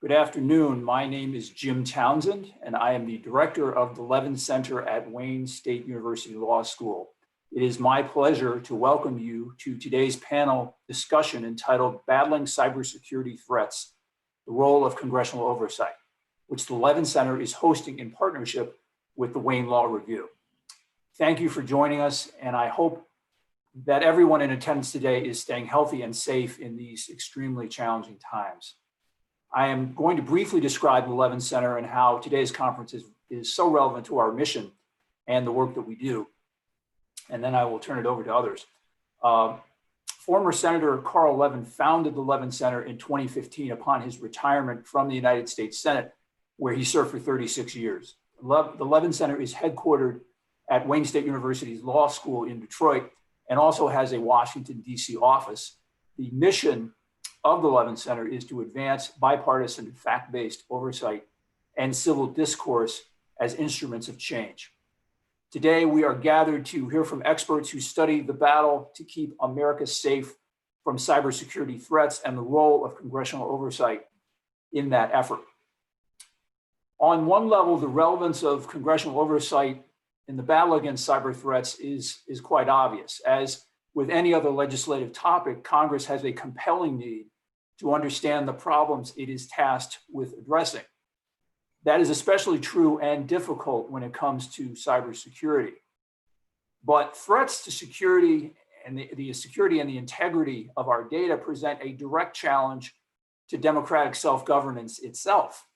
Good afternoon. My name is Jim Townsend, and I am the director of the Levin Center at Wayne State University Law School. It is my pleasure to welcome you to today's panel discussion entitled Battling Cybersecurity Threats, the Role of Congressional Oversight, which the Levin Center is hosting in partnership with the Wayne Law Review. Thank you for joining us, and I hope that everyone in attendance today is staying healthy and safe in these extremely challenging times. I am going to briefly describe the Levin Center and how today's conference is so relevant to our mission and the work that we do. And then I will turn it over to others. Former Senator Carl Levin founded the Levin Center in 2015 upon his retirement from the United States Senate, where he served for 36 years. The Levin Center is headquartered at Wayne State University's Law School in Detroit and also has a Washington, D.C. office. The mission of the Levin Center is to advance bipartisan, fact-based oversight and civil discourse as instruments of change. Today, we are gathered to hear from experts who study the battle to keep America safe from cybersecurity threats and the role of congressional oversight in that effort. On one level, the relevance of congressional oversight in the battle against cyber threats is quite obvious. As with any other legislative topic, Congress has a compelling need to understand the problems it is tasked with addressing. That is especially true and difficult when it comes to cybersecurity. But threats to security and the security and the integrity of our data present a direct challenge to democratic self-governance itself.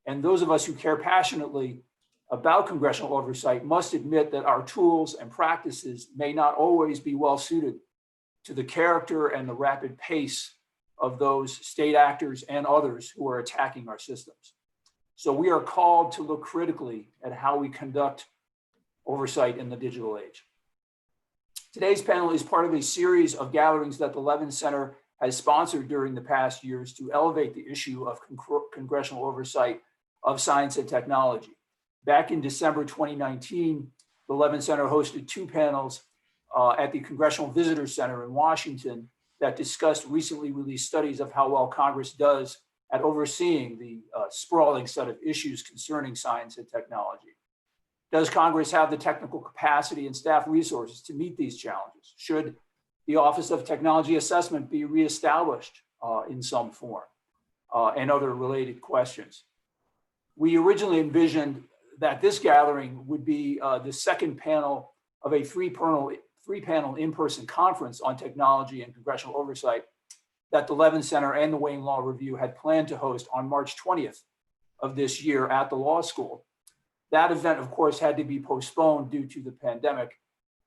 And those of us who care passionately about congressional oversight must admit that our tools and practices may not always be well suited to the character and the rapid pace of those state actors and others who are attacking our systems. So we are called to look critically at how we conduct oversight in the digital age. Today's panel is part of a series of gatherings that the Levin Center has sponsored during the past years to elevate the issue of congressional oversight of science and technology. Back in December 2019, the Levin Center hosted two panels at the Congressional Visitor Center in Washington that discussed recently released studies of how well Congress does at overseeing the sprawling set of issues concerning science and technology. Does Congress have the technical capacity and staff resources to meet these challenges? Should the Office of Technology Assessment be reestablished in some form? And other related questions. We originally envisioned that this gathering would be the second panel of a three-panel in-person conference on technology and congressional oversight that the Levin Center and the Wayne Law Review had planned to host on March 20th of this year at the law school. That event, of course, had to be postponed due to the pandemic.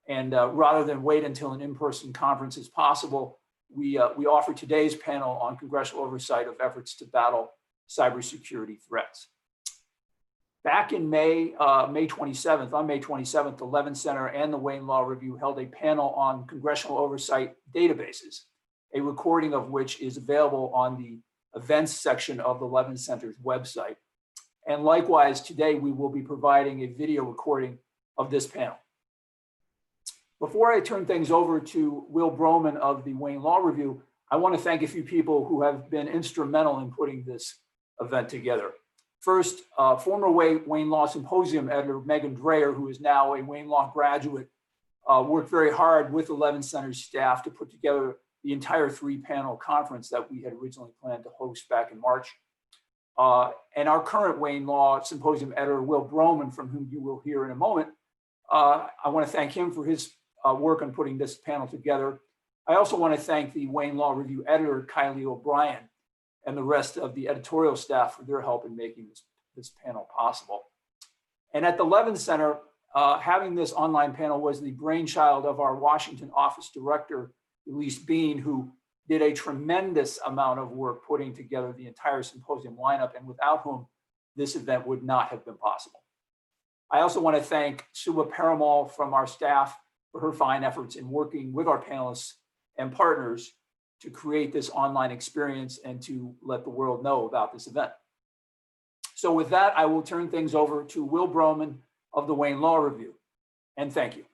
And rather than wait until an in-person conference is possible, we offer today's panel on congressional oversight of efforts to battle cybersecurity threats. Back in May 27th, the Levin Center and the Wayne Law Review held a panel on congressional oversight databases, a recording of which is available on the events section of the Levin Center's website. And likewise, today we will be providing a video recording of this panel. Before I turn things over to Will Broman of the Wayne Law Review, I want to thank a few people who have been instrumental in putting this event together. First, former Wayne Law Symposium editor Megan Dreyer, who is now a Wayne Law graduate, worked very hard with the Levin Center's staff to put together the entire three-panel conference that we had originally planned to host back in March. And our current Wayne Law Symposium editor, Will Broman, from whom you will hear in a moment, I want to thank him for his work on putting this panel together. I also want to thank the Wayne Law Review editor, Kylie O'Brien, and the rest of the editorial staff for their help in making this panel possible. And at the Levin Center, having this online panel was the brainchild of our Washington office director, Elise Bean, who did a tremendous amount of work putting together the entire symposium lineup, and without whom this event would not have been possible. I also want to thank Suba Paramal from our staff for her fine efforts in working with our panelists and partners to create this online experience and to let the world know about this event. So with that, I will turn things over to Will Broman of the Wayne Law Review, and thank you.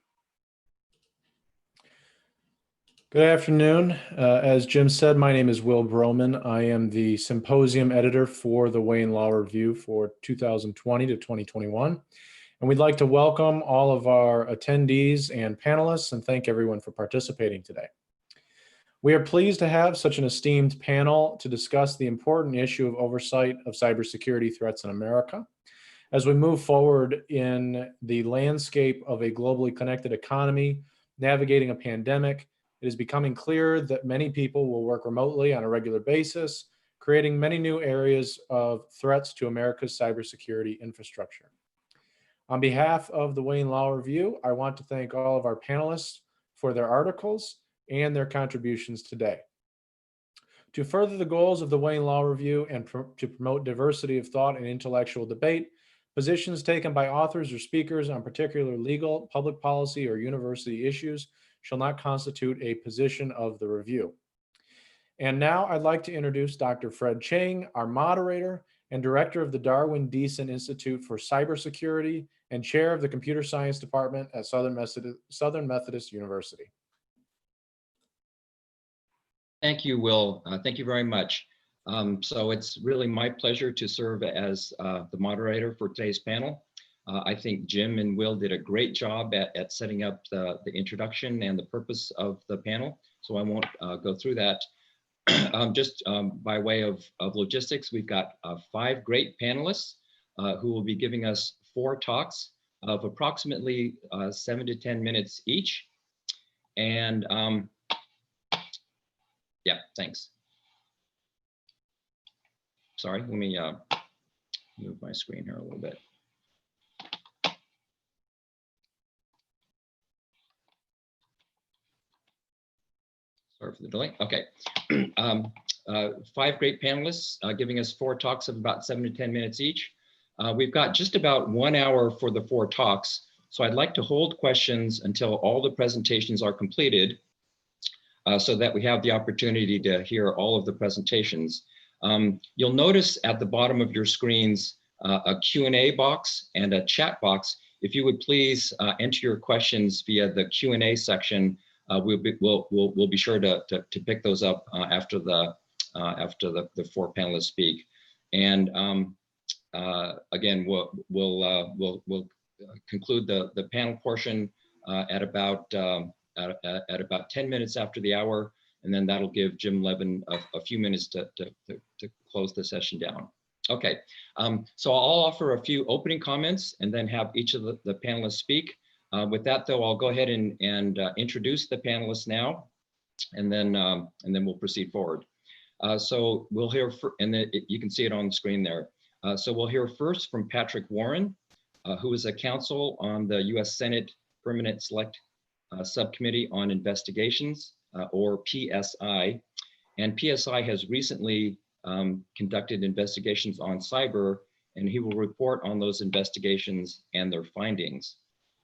Good afternoon. As Jim said, my name is Will Broman. I am the symposium editor for the Wayne Law Review for 2020 to 2021. And we'd like to welcome all of our attendees and panelists and thank everyone for participating today. We are pleased to have such an esteemed panel to discuss the important issue of oversight of cybersecurity threats in America. As we move forward in the landscape of a globally connected economy, navigating a pandemic, it is becoming clear that many people will work remotely on a regular basis, creating many new areas of threats to America's cybersecurity infrastructure. On behalf of the Wayne Law Review, I want to thank all of our panelists for their articles and their contributions today. To further the goals of the Wayne Law Review and to promote diversity of thought and intellectual debate, positions taken by authors or speakers on particular legal, public policy, or university issues shall not constitute a position of the review. And now I'd like to introduce Dr. Fred Chang, our moderator and director of the Darwin Deason Institute for Cybersecurity and chair of the Computer Science Department at Southern Methodist University. Thank you, Will. Thank you very much. So it's really my pleasure to serve as the moderator for today's panel. I think Jim and Will did a great job at setting up the introduction and the purpose of the panel, so I won't go through that. Just by way of logistics, we've got 5 great panelists who will be giving us 4 talks of approximately 7 to 10 minutes each. And yeah, thanks. Sorry, let me move my screen here a little bit. Sorry for the delay. Okay. 5 great panelists giving us 4 talks of about 7 to 10 minutes each. We've got just about 1 hour for the 4 talks. So I'd like to hold questions until all the presentations are completed so that we have the opportunity to hear all of the presentations. You'll notice at the bottom of your screens a Q&A box and a chat box. If you would please enter your questions via the Q&A section, we'll be sure to pick those up after the 4 panelists speak. And again, we'll conclude the panel portion at about 10 minutes after the hour, and then that'll give Jim Levin a few minutes to close the session down. Okay, so I'll offer a few opening comments and then have each of the panelists speak. With that, though, I'll go ahead and introduce the panelists now, and then we'll proceed forward. So we'll hear, and then you can see it on the screen there. So we'll hear first from Patrick Warren, who is a counsel on the U.S. Senate Permanent Select Subcommittee on Investigations, or PSI. And PSI has recently conducted investigations on cyber, and he will report on those investigations and their findings.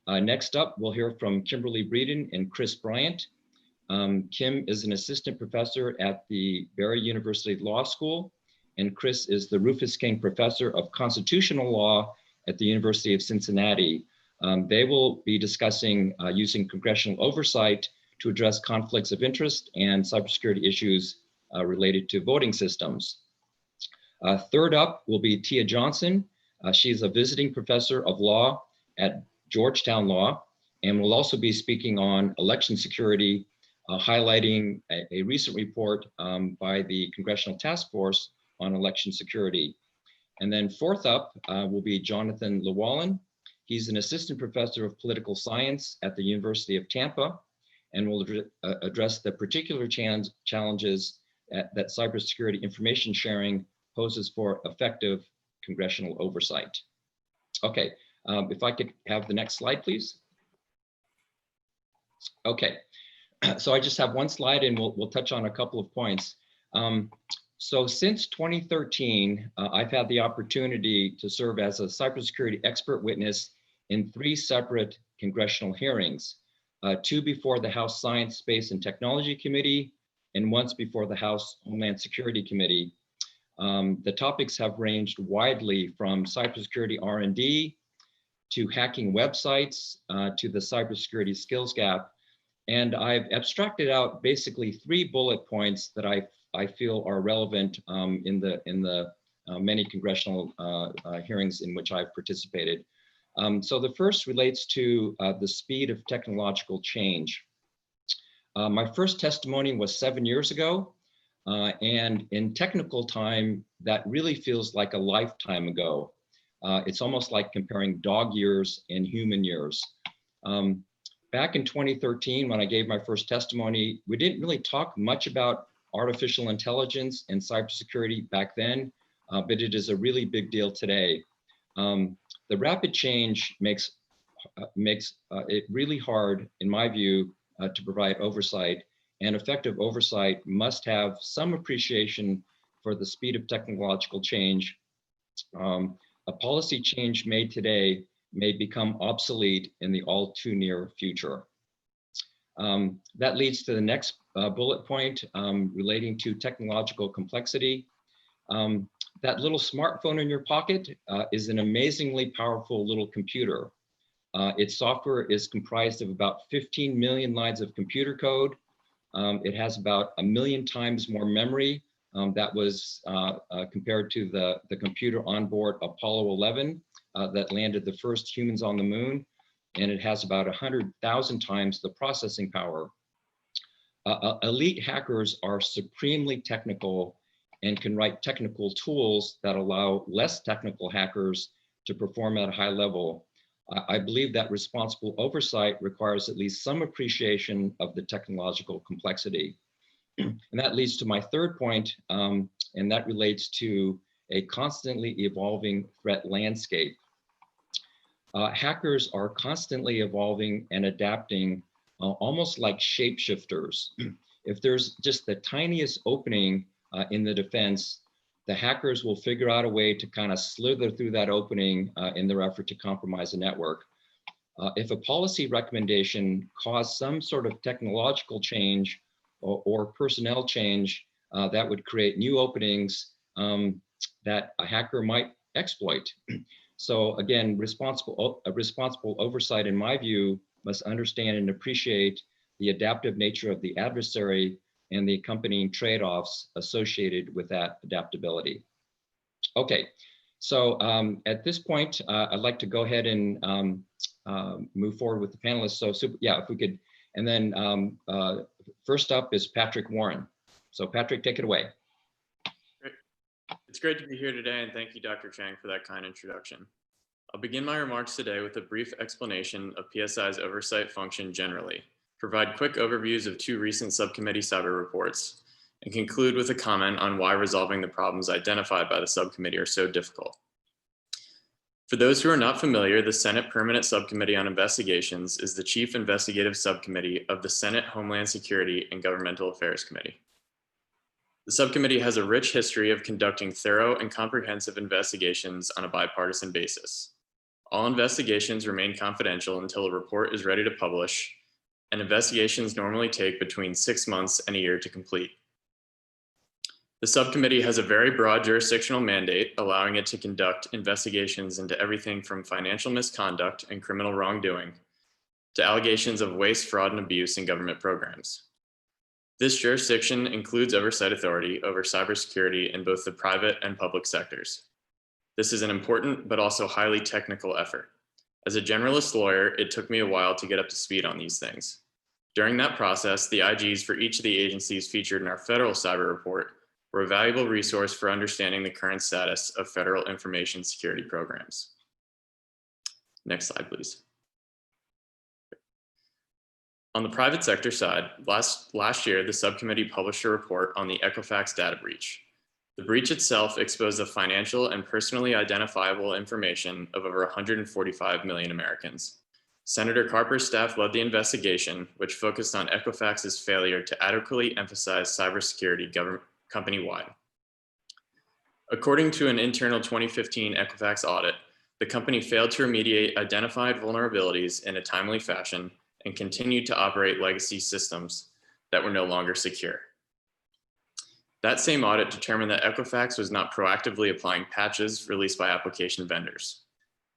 Next up, we'll hear from Kimberly Breeden and Chris Bryant. Kim is an assistant professor at the Barry University Law School, and Chris is the Rufus King Professor of Constitutional Law at the University of Cincinnati. They will be discussing using congressional oversight to address conflicts of interest and cybersecurity issues related to voting systems. Third up will be Tia Johnson. She's a visiting professor of law at Georgetown Law, and will also be speaking on election security, highlighting a recent report by the Congressional Task Force on Election Security. And then fourth up will be Jonathan Llewellyn. He's an assistant professor of political science at the University of Tampa, and will address the particular challenges that cybersecurity information sharing poses for effective congressional oversight. Okay. If I could have the next slide, please. Okay, so I just have one slide and we'll touch on a couple of points. So since 2013, I've had the opportunity to serve as a cybersecurity expert witness in 3 separate congressional hearings, 2 before the House Science, Space, and Technology Committee, and once before the House Homeland Security Committee. The topics have ranged widely from cybersecurity R&D, to hacking websites, to the cybersecurity skills gap. And I've abstracted out basically 3 bullet points that I feel are relevant in the many congressional hearings in which I've participated. So the first relates to the speed of technological change. My first testimony was 7 years ago, and in technical time, that really feels like a lifetime ago. It's almost like comparing dog years and human years. Back in 2013, when I gave my first testimony, we didn't really talk much about artificial intelligence and cybersecurity back then, but it is a really big deal today. The rapid change makes it really hard, in my view, to provide oversight, and effective oversight must have some appreciation for the speed of technological change. A policy change made today may become obsolete in the all too near future. That leads to the next bullet point relating to technological complexity. That little smartphone in your pocket is an amazingly powerful little computer. Its software is comprised of about 15 million lines of computer code. It has about 1 million times more memory. That was compared to the computer on board Apollo 11 that landed the first humans on the moon. And it has about 100,000 times the processing power. Elite hackers are supremely technical and can write technical tools that allow less technical hackers to perform at a high level. I believe that responsible oversight requires at least some appreciation of the technological complexity. And that leads to my third point, and that relates to a constantly evolving threat landscape. Hackers are constantly evolving and adapting, almost like shapeshifters. If there's just the tiniest opening in the defense, the hackers will figure out a way to kind of slither through that opening in their effort to compromise the network. If a policy recommendation caused some sort of technological change or personnel change that would create new openings that a hacker might exploit. So again, responsible oversight, in my view, must understand and appreciate the adaptive nature of the adversary and the accompanying trade-offs associated with that adaptability. Okay, so at this point, I'd like to go ahead and move forward with the panelists. So yeah, if we could, and then first up is Patrick Warren. So Patrick, take it away. Great. It's great to be here today, and thank you, Dr. Chang, for that kind introduction. I'll begin my remarks today with a brief explanation of PSI's oversight function generally, provide quick overviews of 2 recent subcommittee cyber reports, and conclude with a comment on why resolving the problems identified by the subcommittee are so difficult. For those who are not familiar, the Senate Permanent Subcommittee on Investigations is the chief investigative subcommittee of the Senate Homeland Security and Governmental Affairs Committee. The subcommittee has a rich history of conducting thorough and comprehensive investigations on a bipartisan basis. All investigations remain confidential until a report is ready to publish, and investigations normally take between 6 months and a year to complete. The subcommittee has a very broad jurisdictional mandate, allowing it to conduct investigations into everything from financial misconduct and criminal wrongdoing to allegations of waste, fraud, and abuse in government programs. This jurisdiction includes oversight authority over cybersecurity in both the private and public sectors. This is an important but also highly technical effort. As a generalist lawyer, it took me a while to get up to speed on these things. During that process, the IGs for each of the agencies featured in our federal cyber report were a valuable resource for understanding the current status of federal information security programs. Next slide, please. On the private sector side, last year, the subcommittee published a report on the Equifax data breach. The breach itself exposed the financial and personally identifiable information of over 145 million Americans. Senator Carper's staff led the investigation, which focused on Equifax's failure to adequately emphasize cybersecurity company-wide. According to an internal 2015 Equifax audit, the company failed to remediate identified vulnerabilities in a timely fashion and continued to operate legacy systems that were no longer secure. That same audit determined that Equifax was not proactively applying patches released by application vendors.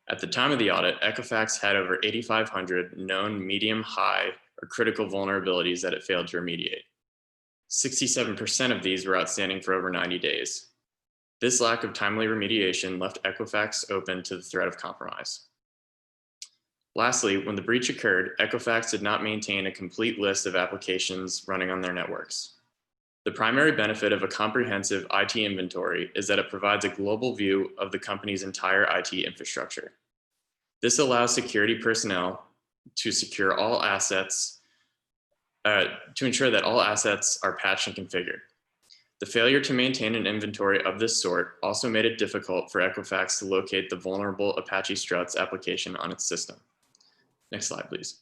At the time of the audit, Equifax had over 8,500 known medium, high, or critical vulnerabilities that it failed to remediate. 67% of these were outstanding for over 90 days. This lack of timely remediation left Equifax open to the threat of compromise. Lastly, when the breach occurred, Equifax did not maintain a complete list of applications running on their networks. The primary benefit of a comprehensive IT inventory is that it provides a global view of the company's entire IT infrastructure. This allows security personnel to secure all assets, to ensure that all assets are patched and configured. The failure to maintain an inventory of this sort also made it difficult for Equifax to locate the vulnerable Apache Struts application on its system. Next slide, please.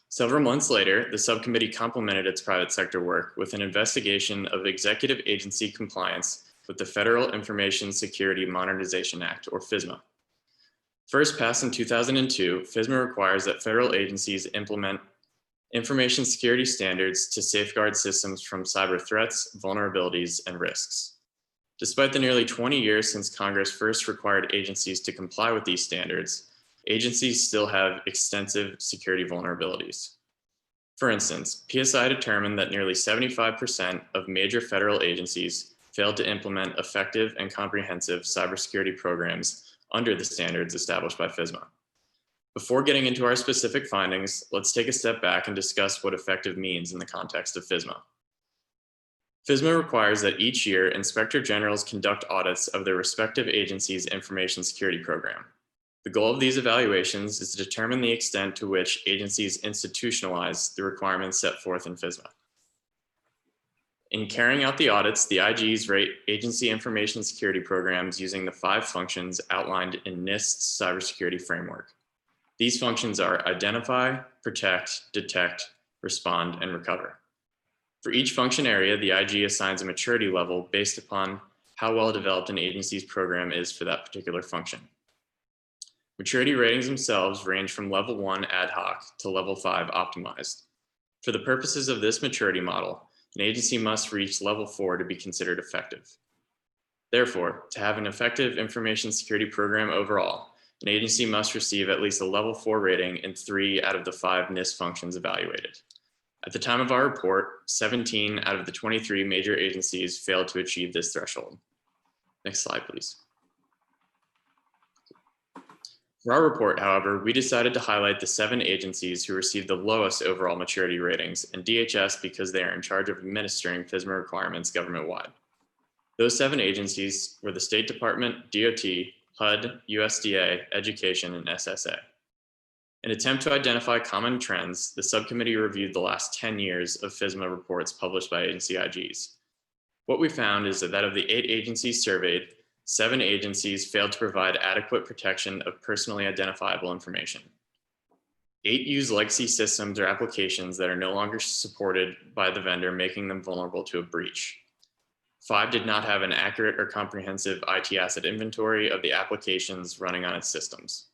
Several months later, the subcommittee complemented its private sector work with an investigation of executive agency compliance with the Federal Information Security Modernization Act, or FISMA. First passed in 2002, FISMA requires that federal agencies implement information security standards to safeguard systems from cyber threats, vulnerabilities, and risks. Despite the nearly 20 years since Congress first required agencies to comply with these standards, agencies still have extensive security vulnerabilities. For instance, PSI determined that nearly 75% of major federal agencies failed to implement effective and comprehensive cybersecurity programs under the standards established by FISMA. Before getting into our specific findings, let's take a step back and discuss what effective means in the context of FISMA. FISMA requires that each year, inspector generals conduct audits of their respective agency's information security program. The goal of these evaluations is to determine the extent to which agencies institutionalize the requirements set forth in FISMA. In carrying out the audits, the IGs rate agency information security programs using the 5 functions outlined in NIST's cybersecurity framework. These functions are identify, protect, detect, respond, and recover. For each function area, the IG assigns a maturity level based upon how well developed an agency's program is for that particular function. Maturity ratings themselves range from level 1 ad hoc to level 5 optimized. For the purposes of this maturity model, an agency must reach level 4 to be considered effective. Therefore, to have an effective information security program overall, an agency must receive at least a level 4 rating in 3 out of the 5 NIST functions evaluated. At the time of our report, 17 out of the 23 major agencies failed to achieve this threshold. Next slide, please. For our report, however, we decided to highlight the 7 agencies who received the lowest overall maturity ratings, and DHS because they are in charge of administering FISMA requirements government-wide. Those 7 agencies were the State Department, DOT, HUD, USDA, Education, and SSA. In an attempt to identify common trends, the subcommittee reviewed the last 10 years of FISMA reports published by agency IGs. What we found is that of the 8 agencies surveyed, 7 agencies failed to provide adequate protection of personally identifiable information. 8 use legacy systems or applications that are no longer supported by the vendor, making them vulnerable to a breach. 5 did not have an accurate or comprehensive IT asset inventory of the applications running on its systems.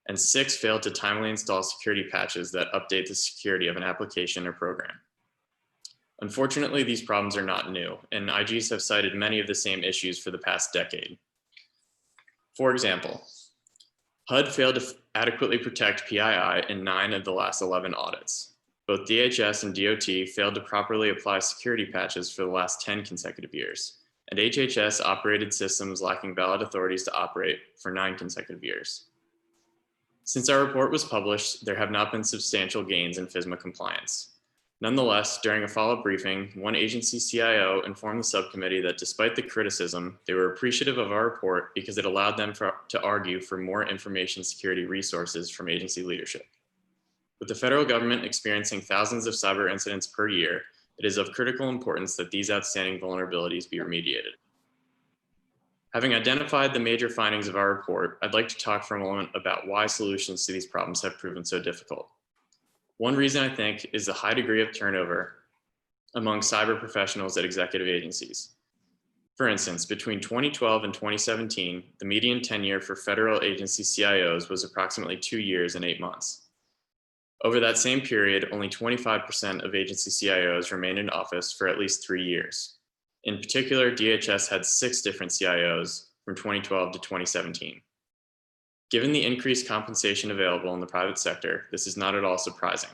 And 6 failed to timely install security patches that update the security of an application or program. Unfortunately, these problems are not new, and IGs have cited many of the same issues for the past decade. For example, HUD failed to adequately protect PII in 9 of the last 11 audits. Both DHS and DOT failed to properly apply security patches for the last 10 consecutive years, and HHS operated systems lacking valid authorities to operate for 9 consecutive years. Since our report was published, there have not been substantial gains in FISMA compliance. Nonetheless, during a follow-up briefing, one agency CIO informed the subcommittee that despite the criticism, they were appreciative of our report because it allowed them to argue for more information security resources from agency leadership. With the federal government experiencing thousands of cyber incidents per year, it is of critical importance that these outstanding vulnerabilities be remediated. Having identified the major findings of our report, I'd like to talk for a moment about why solutions to these problems have proven so difficult. One reason I think is the high degree of turnover among cyber professionals at executive agencies. For instance, between 2012 and 2017, the median tenure for federal agency CIOs was approximately 2 years and 8 months. Over that same period, only 25% of agency CIOs remained in office for at least 3 years. In particular, DHS had 6 different CIOs from 2012 to 2017. Given the increased compensation available in the private sector, this is not at all surprising.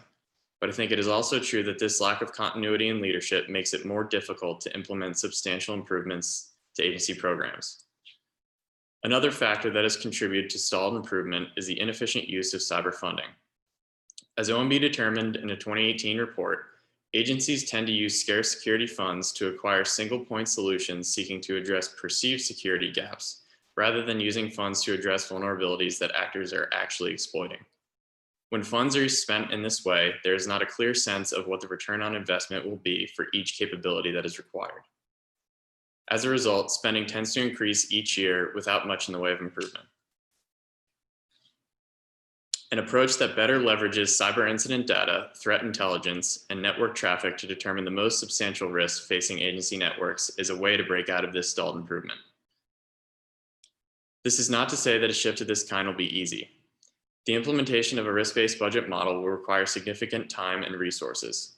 But I think it is also true that this lack of continuity in leadership makes it more difficult to implement substantial improvements to agency programs. Another factor that has contributed to stalled improvement is the inefficient use of cyber funding. As OMB determined in a 2018 report, agencies tend to use scarce security funds to acquire single-point solutions seeking to address perceived security gaps, rather than using funds to address vulnerabilities that actors are actually exploiting. When funds are spent in this way, there is not a clear sense of what the return on investment will be for each capability that is required. As a result, spending tends to increase each year without much in the way of improvement. An approach that better leverages cyber incident data, threat intelligence, and network traffic to determine the most substantial risks facing agency networks is a way to break out of this stalled improvement. This is not to say that a shift of this kind will be easy. The implementation of a risk-based budget model will require significant time and resources.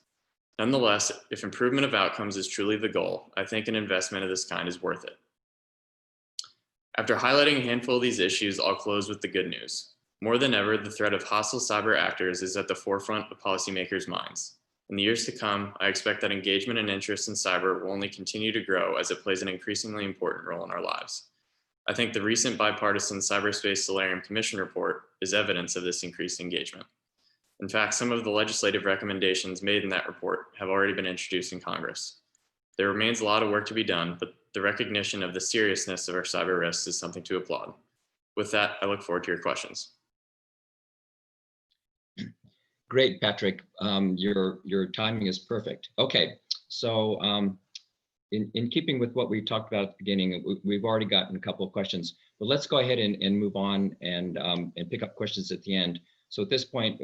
Nonetheless, if improvement of outcomes is truly the goal, I think an investment of this kind is worth it. After highlighting a handful of these issues, I'll close with the good news. More than ever, the threat of hostile cyber actors is at the forefront of policymakers' minds. In the years to come, I expect that engagement and interest in cyber will only continue to grow as it plays an increasingly important role in our lives. I think the recent bipartisan Cyberspace Solarium Commission report is evidence of this increased engagement. In fact, some of the legislative recommendations made in that report have already been introduced in Congress. There remains a lot of work to be done, but the recognition of the seriousness of our cyber risks is something to applaud. With that, I look forward to your questions. Great, Patrick. Your timing is perfect. Okay, so in keeping with what we talked about at the beginning, we've already gotten a couple of questions, but let's go ahead and move on and pick up questions at the end. So at this point,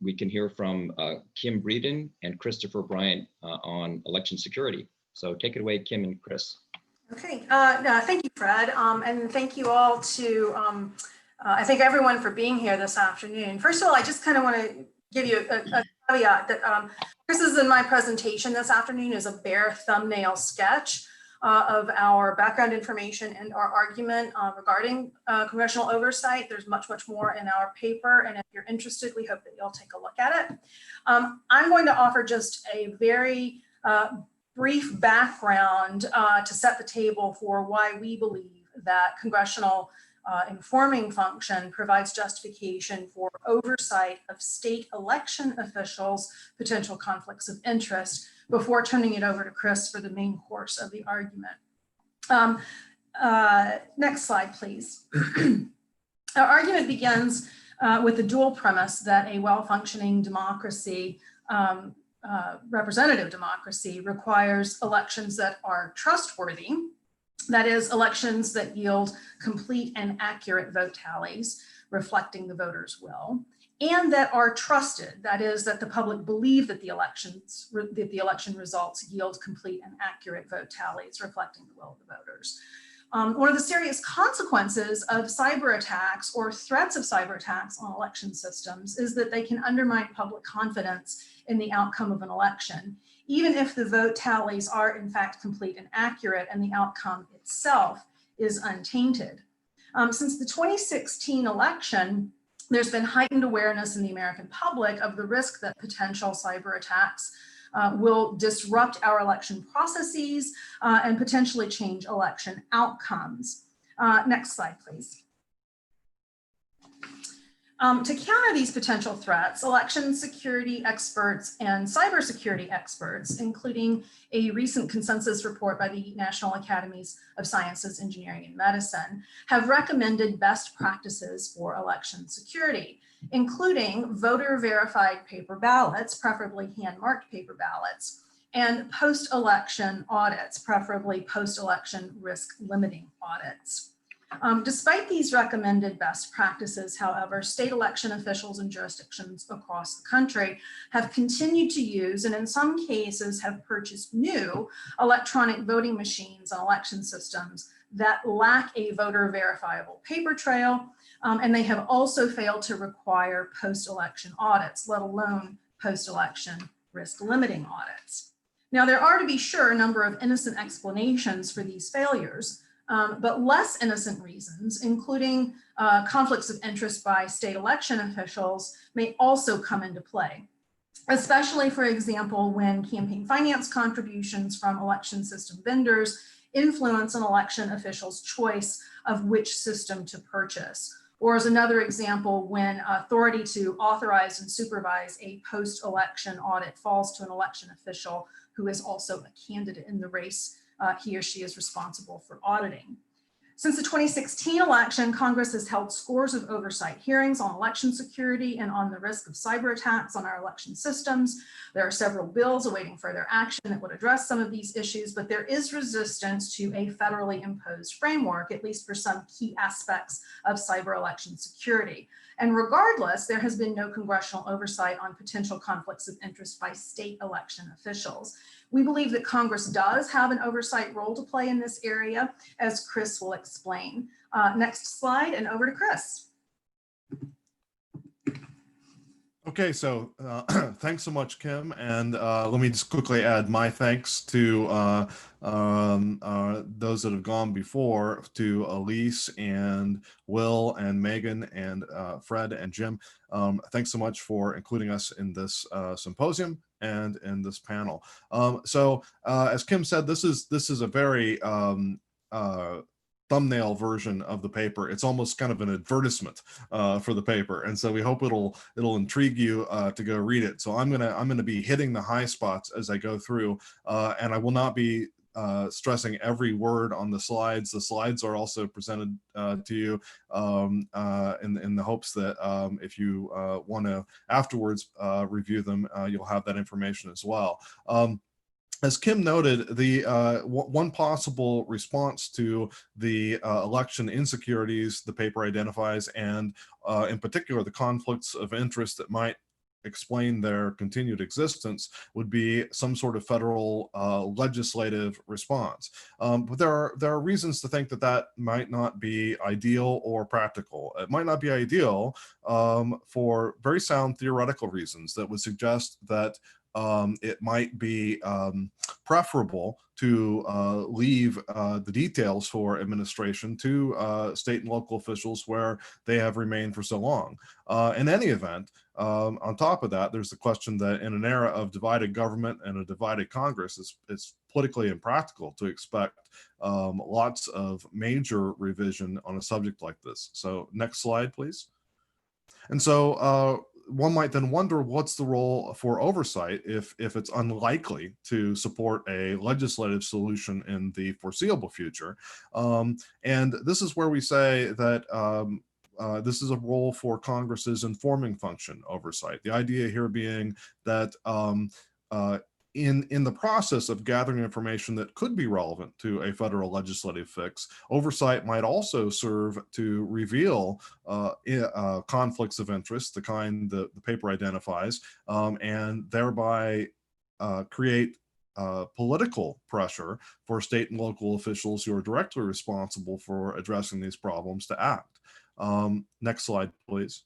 we can hear from Kim Breeden and Christopher Bryant on election security. So take it away, Kim and Chris. Okay, thank you, Fred, and thank you all to, I thank everyone for being here this afternoon. First of all, I just kind of want to give you a caveat that Chris is in my presentation this afternoon is a bare thumbnail sketch of our background information and our argument regarding congressional oversight. There's much more in our paper, and if you're interested, we hope that you'll take a look at it. I'm going to offer just a very brief background to set the table for why we believe that congressional informing function provides justification for oversight of state election officials' potential conflicts of interest before turning it over to Chris for the main course of the argument. Next slide, please. Our argument begins with the dual premise that a well-functioning democracy, representative democracy, requires elections that are trustworthy. That is, elections that yield complete and accurate vote tallies reflecting the voters' will, and that are trusted. That is, that the public believe that the election results yield complete and accurate vote tallies reflecting the will of the voters. One of the serious consequences of cyber attacks or threats of cyber attacks on election systems is that they can undermine public confidence in the outcome of an election, even if the vote tallies are in fact complete and accurate and the outcome itself is untainted. Since the 2016 election, there's been heightened awareness in the American public of the risk that potential cyber attacks will disrupt our election processes and potentially change election outcomes. Next slide, please. To counter these potential threats, election security experts and cybersecurity experts, including a recent consensus report by the National Academies of Sciences, Engineering, and Medicine, have recommended best practices for election security, including voter-verified paper ballots, preferably hand-marked paper ballots, and post-election audits, preferably post-election risk-limiting audits. Despite these recommended best practices, however, state election officials and jurisdictions across the country have continued to use, and in some cases have purchased new electronic voting machines and election systems that lack a voter verifiable paper trail, and they have also failed to require post-election audits, let alone post-election risk limiting audits. Now, there are, to be sure, a number of innocent explanations for these failures. but less innocent reasons, including conflicts of interest by state election officials, may also come into play, especially, for example, when campaign finance contributions from election system vendors influence an election official's choice of which system to purchase. Or as another example, when authority to authorize and supervise a post-election audit falls to an election official who is also a candidate in the race he or she is responsible for auditing. Since the 2016 election, Congress has held scores of oversight hearings on election security and on the risk of cyber attacks on our election systems. There are several bills awaiting further action that would address some of these issues, but there is resistance to a federally imposed framework, at least for some key aspects of cyber election security. And regardless, there has been no congressional oversight on potential conflicts of interest by state election officials. We believe that Congress does have an oversight role to play in this area, as Chris will explain. Next slide, and over to Chris. Okay, so thanks so much, Kim. And let me just quickly add my thanks to those that have gone before, to Elise and Will and Megan and Fred and Jim. Thanks so much for including us in this symposium and in this panel. As Kim said, this is a very thumbnail version of the paper. It's almost kind of an advertisement for the paper, and so we hope it'll intrigue you to go read it. So I'm gonna be hitting the high spots as I go through, and I will not be stressing every word on the slides. The slides are also presented to you in the hopes that if you want to afterwards review them, you'll have that information as well. As Kim noted, the one possible response to the election insecurities the paper identifies, and in particular the conflicts of interest that might explain their continued existence, would be some sort of federal legislative response. But there are reasons to think that that might not be ideal or practical. It might not be ideal for very sound theoretical reasons that would suggest that it might be preferable to leave the details for administration to state and local officials where they have remained for so long. In any event, on top of that, there's the question that in an era of divided government and a divided Congress, it's politically impractical to expect lots of major revision on a subject like this. So next slide, please. And so one might then wonder, what's the role for oversight if it's unlikely to support a legislative solution in the foreseeable future? And this is where we say that this is a role for Congress's informing function oversight. The idea here being that in the process of gathering information that could be relevant to a federal legislative fix, oversight might also serve to reveal conflicts of interest, the kind that the paper identifies, and thereby create political pressure for state and local officials who are directly responsible for addressing these problems to act. Next slide, please.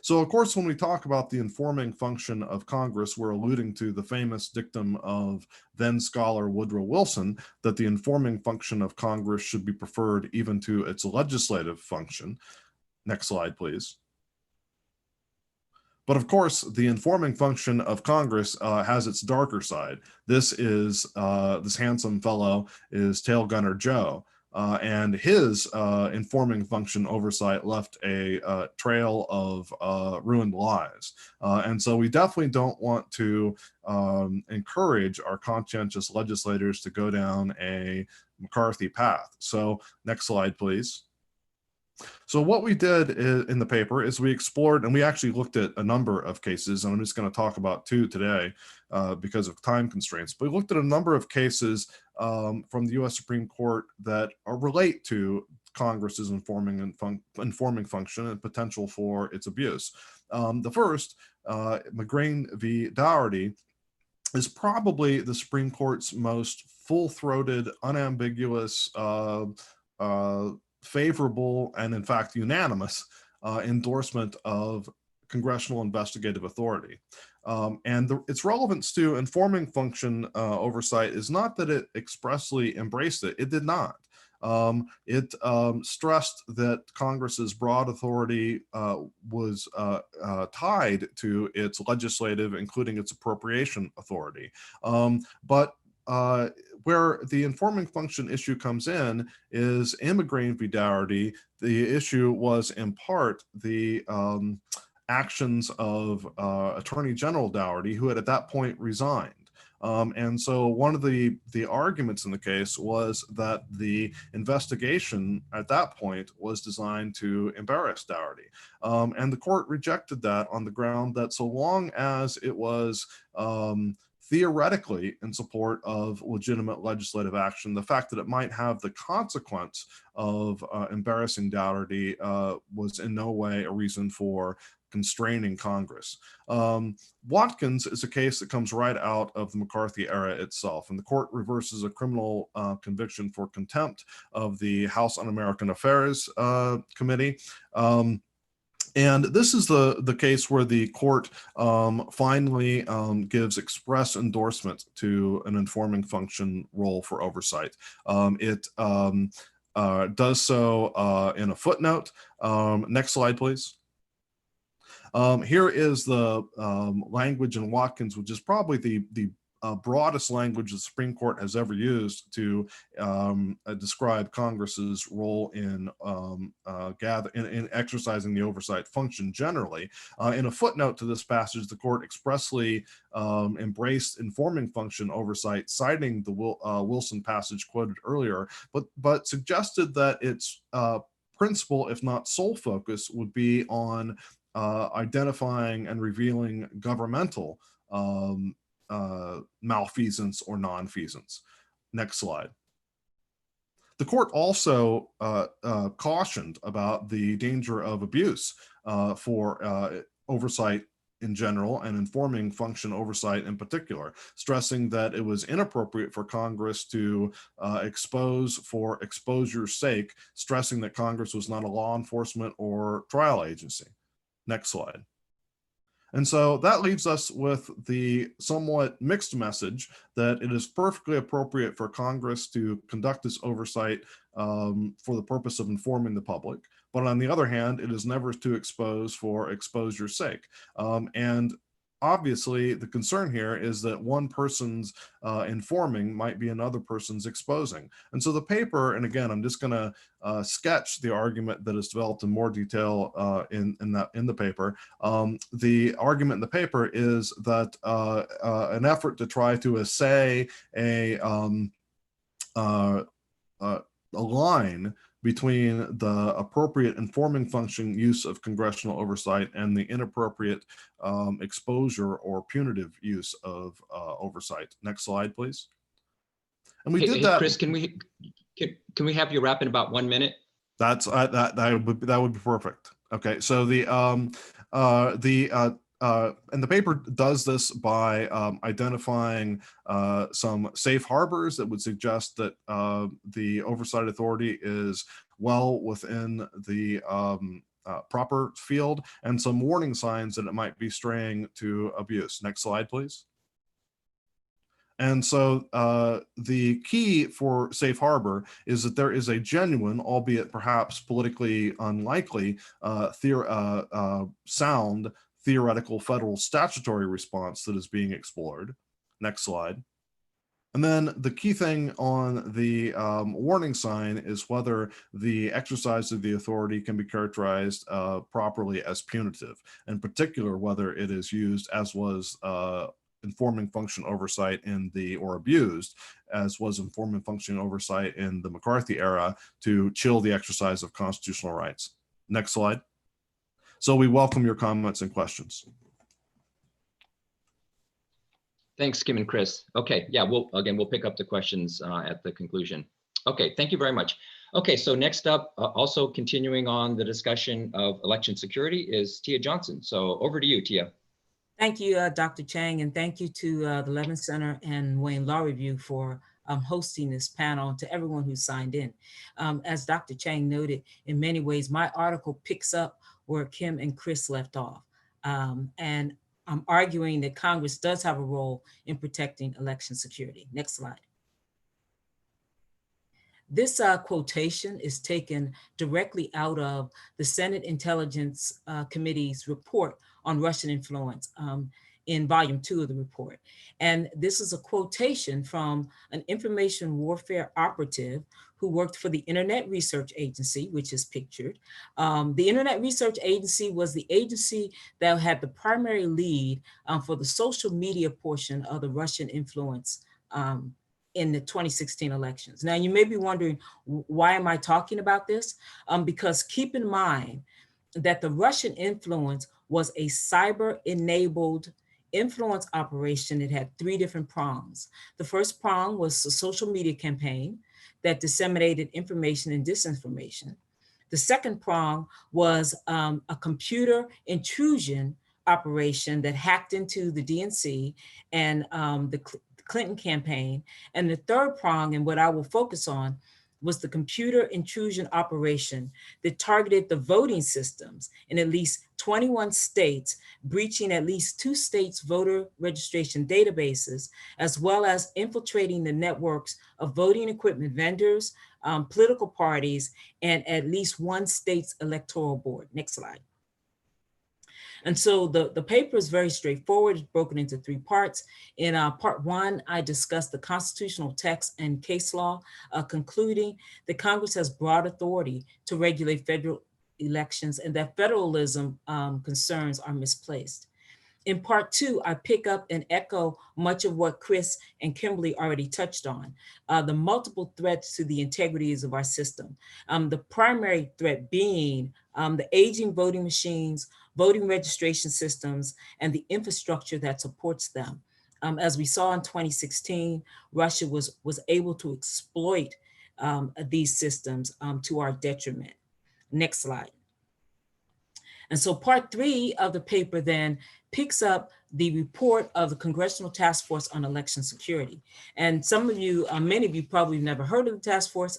So, of course, when we talk about the informing function of Congress, we're alluding to the famous dictum of then scholar Woodrow Wilson that the informing function of Congress should be preferred even to its legislative function. Next slide, please. But of course, the informing function of Congress has its darker side. This handsome fellow is Tail Gunner Joe. And his informing function oversight left a trail of ruined lives. And so we definitely don't want to encourage our conscientious legislators to go down a McCarthy path. So next slide, please. So what we did in the paper is we explored, and we actually looked at a number of cases, and I'm just going to talk about two today because of time constraints. But we looked at a number of cases from the U.S. Supreme Court that relate to Congress's informing function and potential for its abuse. The first, Mcgrane V Daugherty, is probably the Supreme Court's most full-throated, unambiguous, favorable, and in fact unanimous endorsement of congressional investigative authority. And its relevance to informing function oversight is not that it expressly embraced it. It did not. It stressed that Congress's broad authority was tied to its legislative, including its appropriation authority. But where the informing function issue comes in is in Mcgrane B Daugherty, the issue was in part the actions of Attorney General Daugherty, who had at that point resigned. And so one of the arguments in the case was that the investigation at that point was designed to embarrass Daugherty. And the court rejected that on the ground that so long as it was theoretically in support of legitimate legislative action, the fact that it might have the consequence of embarrassing Daugherty was in no way a reason for constraining Congress. Watkins is a case that comes right out of the McCarthy era itself, and the court reverses a criminal conviction for contempt of the House Un-American Affairs Committee. And this is the case where the court finally gives express endorsement to an informing function role for oversight. It does so in a footnote. Next slide, please. Here is the language in Watkins, which is probably the broadest language the Supreme Court has ever used to describe Congress's role in in exercising the oversight function generally. In a footnote to this passage, the court expressly embraced informing function oversight, citing the Wilson passage quoted earlier, but suggested that its principal, if not sole focus, would be on identifying and revealing governmental malfeasance or nonfeasance. Next slide. The court also cautioned about the danger of abuse for oversight in general and informing function oversight in particular, stressing that it was inappropriate for Congress to expose for exposure's sake, stressing that Congress was not a law enforcement or trial agency. Next slide. And so that leaves us with the somewhat mixed message that it is perfectly appropriate for Congress to conduct this oversight for the purpose of informing the public. But on the other hand, it is never to expose for exposure's sake. And obviously, the concern here is that one person's informing might be another person's exposing. And so the paper, and again, I'm just going to sketch the argument that is developed in more detail in the paper. The argument in the paper is that an effort to try to assay a line between the appropriate informing function use of congressional oversight and the inappropriate exposure or punitive use of oversight. Next slide, please. And we did that. Chris, can we have you wrap in about 1 minute? That would be perfect. Okay, so and the paper does this by identifying some safe harbors that would suggest that the oversight authority is well within the proper field, and some warning signs that it might be straying to abuse. Next slide, please. And so the key for safe harbor is that there is a genuine, albeit perhaps politically unlikely, sound theoretical federal statutory response that is being explored. Next slide. And then the key thing on the warning sign is whether the exercise of the authority can be characterized properly as punitive, in particular whether it is used, as was informing function oversight or abused, as was informing function oversight in the McCarthy era, to chill the exercise of constitutional rights. Next slide. So we welcome your comments and questions. Thanks, Kim and Chris. Okay, yeah, we'll pick up the questions at the conclusion. Okay, thank you very much. Okay, so next up, also continuing on the discussion of election security is Tia Johnson. So over to you, Tia. Thank you, Dr. Chang, and thank you to the Levin Center and Wayne Law Review for hosting this panel, and to everyone who signed in. As Dr. Chang noted, in many ways, my article picks up where Kim and Chris left off. And I'm arguing that Congress does have a role in protecting election security. Next slide. This quotation is taken directly out of the Senate Intelligence Committee's report on Russian influence in volume 2 of the report. And this is a quotation from an information warfare operative who worked for the Internet Research Agency, which is pictured. The Internet Research Agency was the agency that had the primary lead for the social media portion of the Russian influence in the 2016 elections. Now, you may be wondering, why am I talking about this? Because keep in mind that the Russian influence was a cyber-enabled influence operation. It had 3 different prongs. The first prong was a social media campaign that disseminated information and disinformation. The second prong was a computer intrusion operation that hacked into the DNC and the Clinton campaign. And the third prong, and what I will focus on, was the computer intrusion operation that targeted the voting systems in at least 21 states, breaching at least 2 states' voter registration databases, as well as infiltrating the networks of voting equipment vendors, political parties, and at least 1 state's electoral board. Next slide. And so the paper is very straightforward. It's broken into 3 parts. In part 1, I discussed the constitutional text and case law, concluding that Congress has broad authority to regulate federal elections and that federalism concerns are misplaced. In part 2, I pick up and echo much of what Chris and Kimberly already touched on, the multiple threats to the integrities of our system. The primary threat being the aging voting machines, voting registration systems, and the infrastructure that supports them. As we saw in 2016, Russia was able to exploit these systems to our detriment. Next slide. And so part 3 of the paper then picks up the report of the Congressional Task Force on Election Security. And some of you, many of you probably never heard of the task force.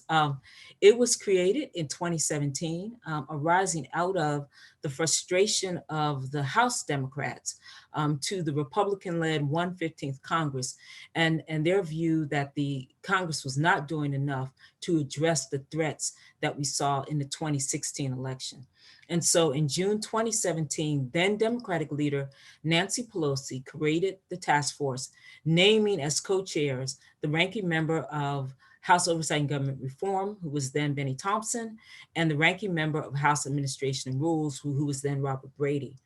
It was created in 2017, arising out of the frustration of the House Democrats to the Republican-led 115th Congress and their view that the Congress was not doing enough to address the threats that we saw in the 2016 election. And so in June 2017, then Democratic leader Nancy Pelosi created the task force, naming as co-chairs the ranking member of House Oversight and Government Reform, who was then Benny Thompson, and the ranking member of House Administration and Rules, who was then Robert Brady.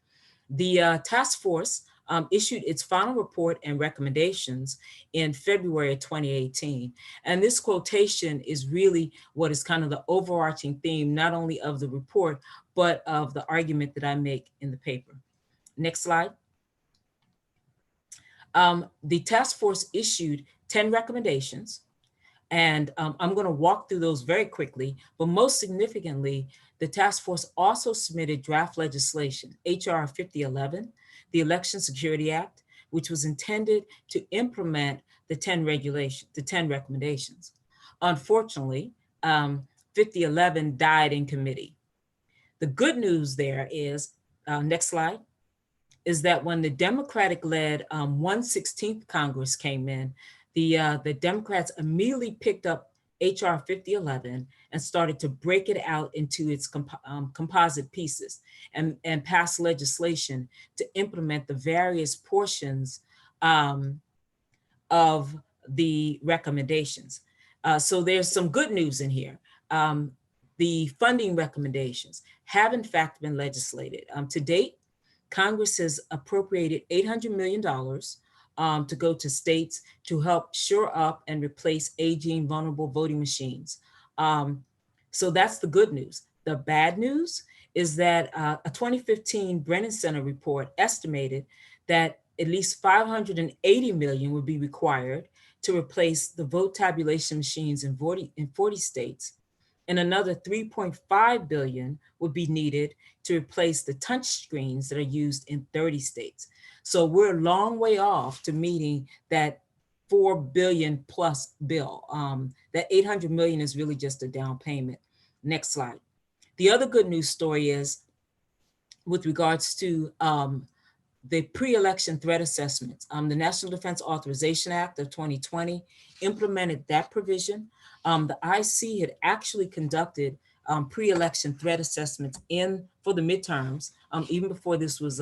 The task force issued its final report and recommendations in February of 2018. And this quotation is really what is kind of the overarching theme, not only of the report, but of the argument that I make in the paper. Next slide. The task force issued 10 recommendations, and I'm going to walk through those very quickly, but most significantly, the task force also submitted draft legislation, HR 5011, the Election Security Act, which was intended to implement the 10 recommendations. Unfortunately, 5011 died in committee. The good news there is, next slide, is that when the Democratic-led 116th Congress came in, the Democrats immediately picked up HR 5011 and started to break it out into its composite pieces and pass legislation to implement the various portions of the recommendations. So there's some good news in here. The funding recommendations have in fact been legislated. To date, Congress has appropriated $800 million to go to states to help shore up and replace aging vulnerable voting machines. So that's the good news. The bad news is that a 2015 Brennan Center report estimated that at least $580 million would be required to replace the vote tabulation machines in 40 states. And another $3.5 billion would be needed to replace the touch screens that are used in 30 states. So we're a long way off to meeting that $4 billion plus bill. That $800 million is really just a down payment. Next slide. The other good news story is with regards to the pre-election threat assessments. The National Defense Authorization Act of 2020 implemented that provision. The IC had actually conducted pre-election threat assessments for the midterms, even before this was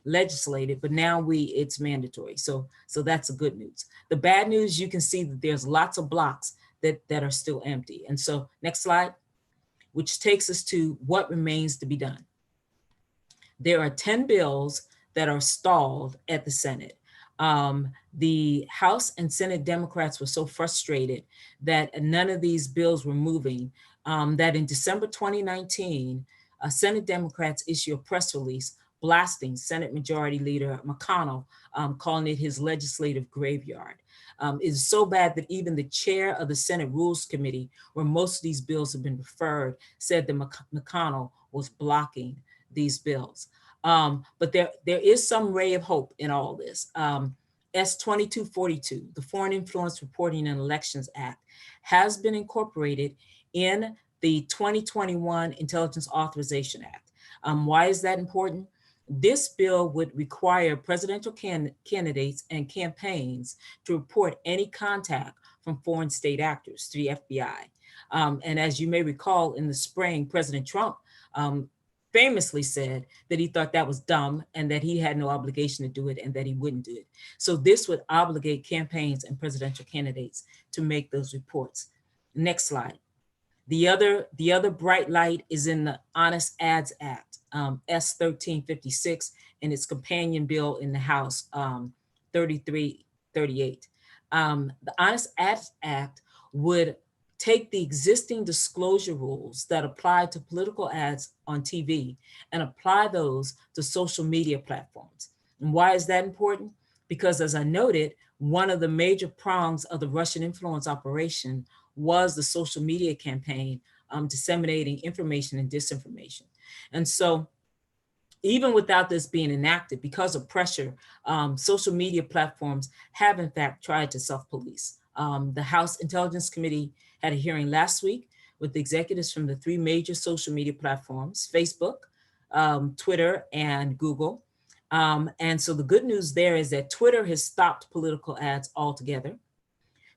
legislated, but now it's mandatory. So that's the good news. The bad news, you can see that there's lots of blocks that are still empty. And so next slide, which takes us to what remains to be done. There are 10 bills that are stalled at the Senate. The House and Senate Democrats were so frustrated that none of these bills were moving that in December 2019, Senate Democrats issued a press release blasting Senate Majority Leader McConnell, calling it his legislative graveyard. It's so bad that even the chair of the Senate Rules Committee, where most of these bills have been referred, said that McConnell was blocking these bills. But there is some ray of hope in all this. S-2242, the Foreign Influence Reporting and Elections Act, has been incorporated in the 2021 Intelligence Authorization Act. Why is that important? This bill would require presidential candidates and campaigns to report any contact from foreign state actors to the FBI. And as you may recall, in the spring, President Trump famously said that he thought that was dumb and that he had no obligation to do it and that he wouldn't do it. So this would obligate campaigns and presidential candidates to make those reports. Next slide. The other bright light is in the Honest Ads Act, S-1356, and its companion bill in the House, 3338. The Honest Ads Act would take the existing disclosure rules that apply to political ads on TV and apply those to social media platforms. And why is that important? Because as I noted, one of the major prongs of the Russian influence operation was the social media campaign disseminating information and disinformation. And so even without this being enacted, because of pressure, social media platforms have in fact tried to self-police. The House Intelligence Committee had a hearing last week with executives from the 3 major social media platforms, Facebook, Twitter, and Google. And so the good news there is that Twitter has stopped political ads altogether.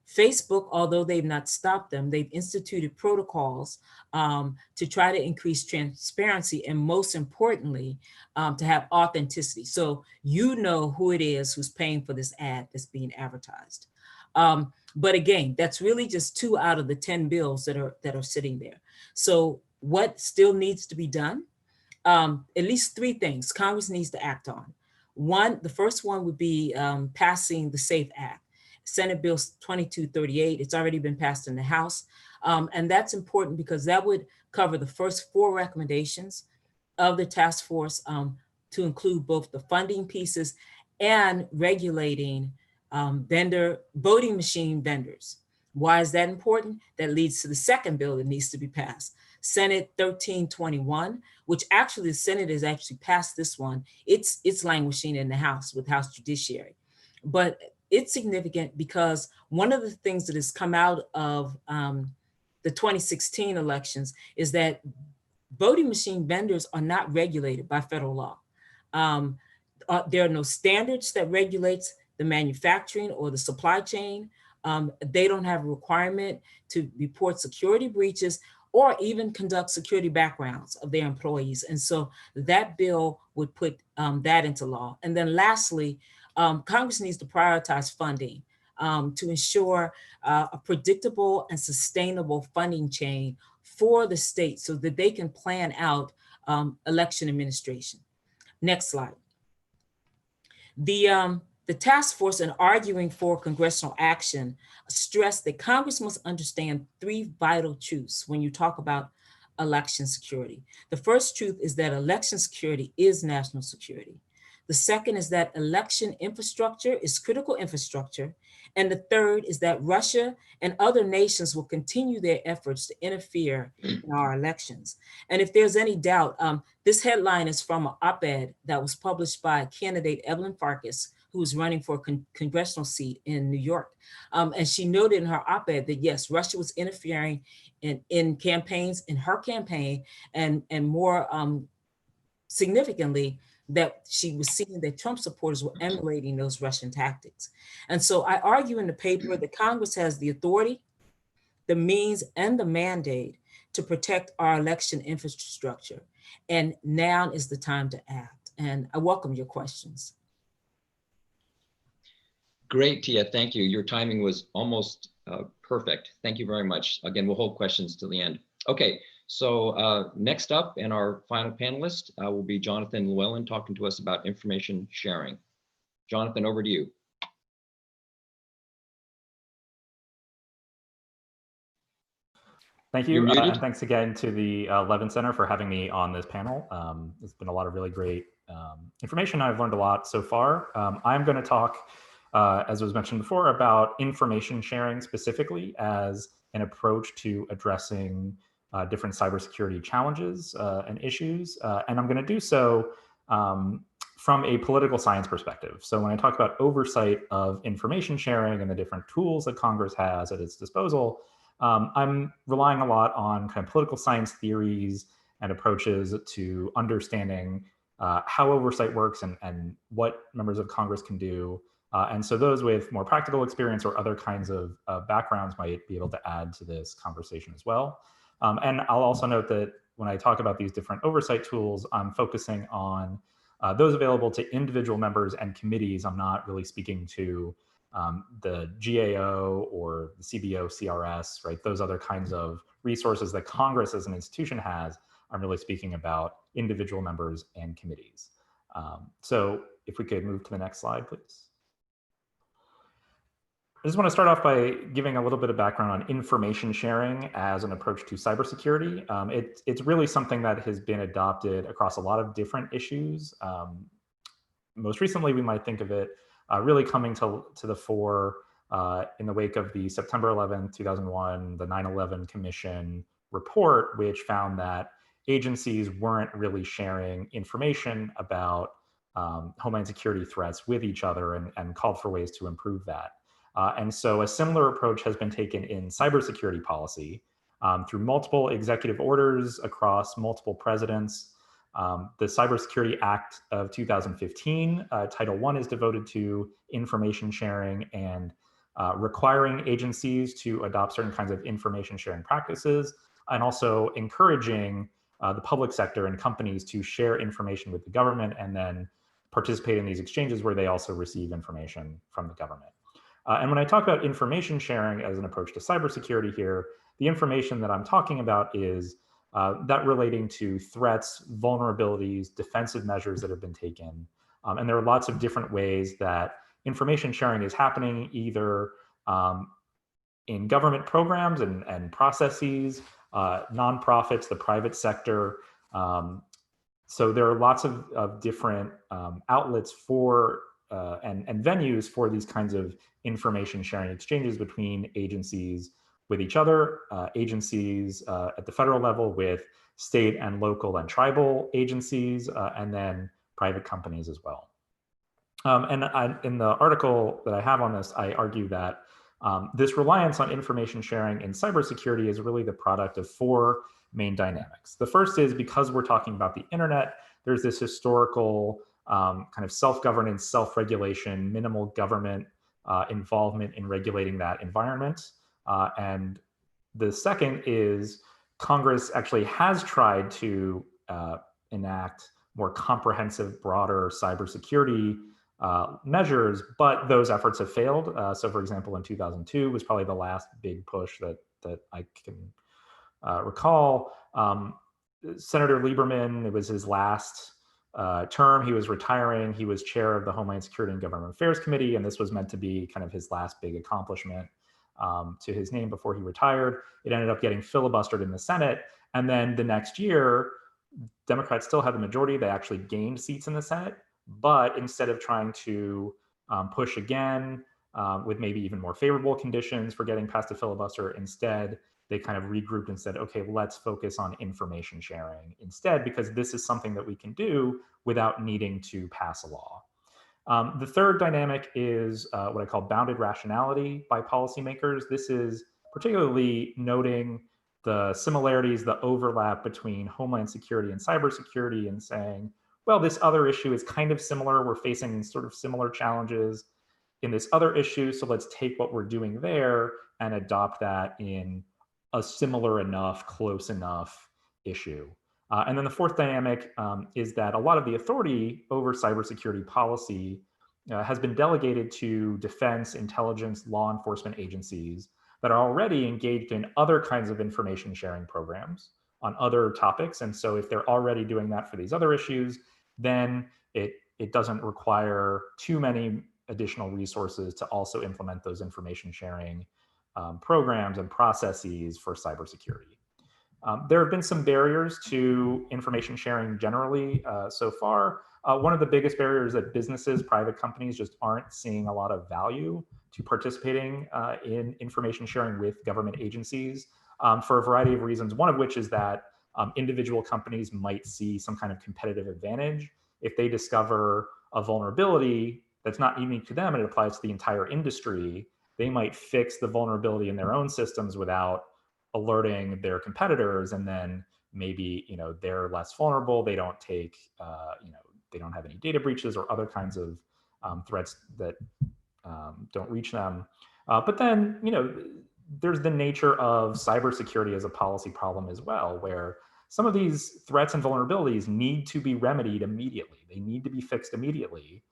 Facebook, although they've not stopped them, they've instituted protocols to try to increase transparency and, most importantly, to have authenticity. So you know who it is who's paying for this ad that's being advertised. But again, that's really just 2 out of the 10 bills that are sitting there. So what still needs to be done? At least 3 things Congress needs to act on. The first one would be passing the SAFE Act. Senate Bill 2238, it's already been passed in the House. And that's important because that would cover the first 4 recommendations of the task force to include both the funding pieces and regulating voting machine vendors. Why is that important? That leads to the second bill that needs to be passed. Senate 1321, which actually the Senate has actually passed this one. It's languishing in the House with House Judiciary. But it's significant because one of the things that has come out of the 2016 elections is that voting machine vendors are not regulated by federal law. There are no standards that regulates the manufacturing or the supply chain. They don't have a requirement to report security breaches or even conduct security backgrounds of their employees. And so that bill would put that into law. And then lastly, Congress needs to prioritize funding to ensure a predictable and sustainable funding chain for the state so that they can plan out election administration. Next slide. The task force, in arguing for congressional action, stressed that Congress must understand 3 vital truths when you talk about election security. The first truth is that election security is national security. The second is that election infrastructure is critical infrastructure. And the third is that Russia and other nations will continue their efforts to interfere in our elections. And if there's any doubt, this headline is from an op-ed that was published by candidate Evelyn Farkas, who was running for a congressional seat in New York. And she noted in her op-ed that yes, Russia was interfering in campaigns, in her campaign, and more significantly, that she was seeing that Trump supporters were emulating those Russian tactics. And so I argue in the paper that Congress has the authority, the means, and the mandate to protect our election infrastructure. And now is the time to act. And I welcome your questions. Great, Tia, thank you. Your timing was almost perfect. Thank you very much. Again, we'll hold questions till the end. Okay, so next up and our final panelist will be Jonathan Llewellyn talking to us about information sharing. Jonathan, over to you. Thank you, and thanks again to the Levin Center for having me on this panel. It's been a lot of really great information. I've learned a lot so far. I'm going to talk, as was mentioned before, about information sharing specifically as an approach to addressing different cybersecurity challenges and issues. And I'm going to do so from a political science perspective. So when I talk about oversight of information sharing and the different tools that Congress has at its disposal, I'm relying a lot on kind of political science theories and approaches to understanding how oversight works and what members of Congress can do. And so those with more practical experience or other kinds of backgrounds might be able to add to this conversation as well. And I'll also note that when I talk about these different oversight tools, I'm focusing on those available to individual members and committees. I'm not really speaking to the GAO or the CBO, CRS, right? Those other kinds of resources that Congress as an institution has. I'm really speaking about individual members and committees. So if we could move to the next slide, please. I just want to start off by giving a little bit of background on information sharing as an approach to cybersecurity. It's really something that has been adopted across a lot of different issues. Most recently, we might think of it really coming to the fore in the wake of the September 11th, 2001, the 9/11 Commission report, which found that agencies weren't really sharing information about homeland security threats with each other and called for ways to improve that. And so a similar approach has been taken in cybersecurity policy through multiple executive orders across multiple presidents. The Cybersecurity Act of 2015, Title I is devoted to information sharing and requiring agencies to adopt certain kinds of information sharing practices, and also encouraging the public sector and companies to share information with the government and then participate in these exchanges where they also receive information from the government. And when I talk about information sharing as an approach to cybersecurity here, the information that I'm talking about is that relating to threats, vulnerabilities, defensive measures that have been taken. And there are lots of different ways that information sharing is happening, either in government programs and processes, nonprofits, the private sector. So there are lots of different outlets for and venues for these kinds of information sharing exchanges between agencies with each other, agencies at the federal level with state and local and tribal agencies, and then private companies as well. In the article that I have on this, I argue that this reliance on information sharing in cybersecurity is really the product of four main dynamics. The first is because we're talking about the internet, there's this historical kind of self-governance, self-regulation, minimal government involvement in regulating that environment. And the second is Congress actually has tried to enact more comprehensive, broader cybersecurity measures, but those efforts have failed. So for example, in 2002 was probably the last big push that I can recall. Senator Lieberman, it was his last term. He was retiring. He was chair of the Homeland Security and Government Affairs Committee, and this was meant to be kind of his last big accomplishment to his name before he retired. It ended up getting filibustered in the Senate, and then the next year, Democrats still had the majority. They actually gained seats in the Senate, but instead of trying to push again with maybe even more favorable conditions for getting past a filibuster, instead, they kind of regrouped and said, okay, let's focus on information sharing instead, because this is something that we can do without needing to pass a law. The third dynamic is what I call bounded rationality by policymakers. This is particularly noting the similarities, the overlap between homeland security and cybersecurity, and saying, well, this other issue is kind of similar. We're facing sort of similar challenges in this other issue. So let's take what we're doing there and adopt that in a similar enough, close enough issue. And then the fourth dynamic is that a lot of the authority over cybersecurity policy has been delegated to defense, intelligence, law enforcement agencies that are already engaged in other kinds of information sharing programs on other topics. And so if they're already doing that for these other issues, then it doesn't require too many additional resources to also implement those information sharing programs and processes for cybersecurity. There have been some barriers to information sharing generally so far. One of the biggest barriers that businesses, private companies just aren't seeing a lot of value to participating in information sharing with government agencies for a variety of reasons, one of which is that individual companies might see some kind of competitive advantage if they discover a vulnerability that's not unique to them and it applies to the entire industry. They might fix the vulnerability in their own systems without alerting their competitors, and then maybe they're less vulnerable. They don't take they don't have any data breaches or other kinds of threats that don't reach them. But then there's the nature of cybersecurity as a policy problem as well, where some of these threats and vulnerabilities need to be remedied immediately. They need to be fixed immediately,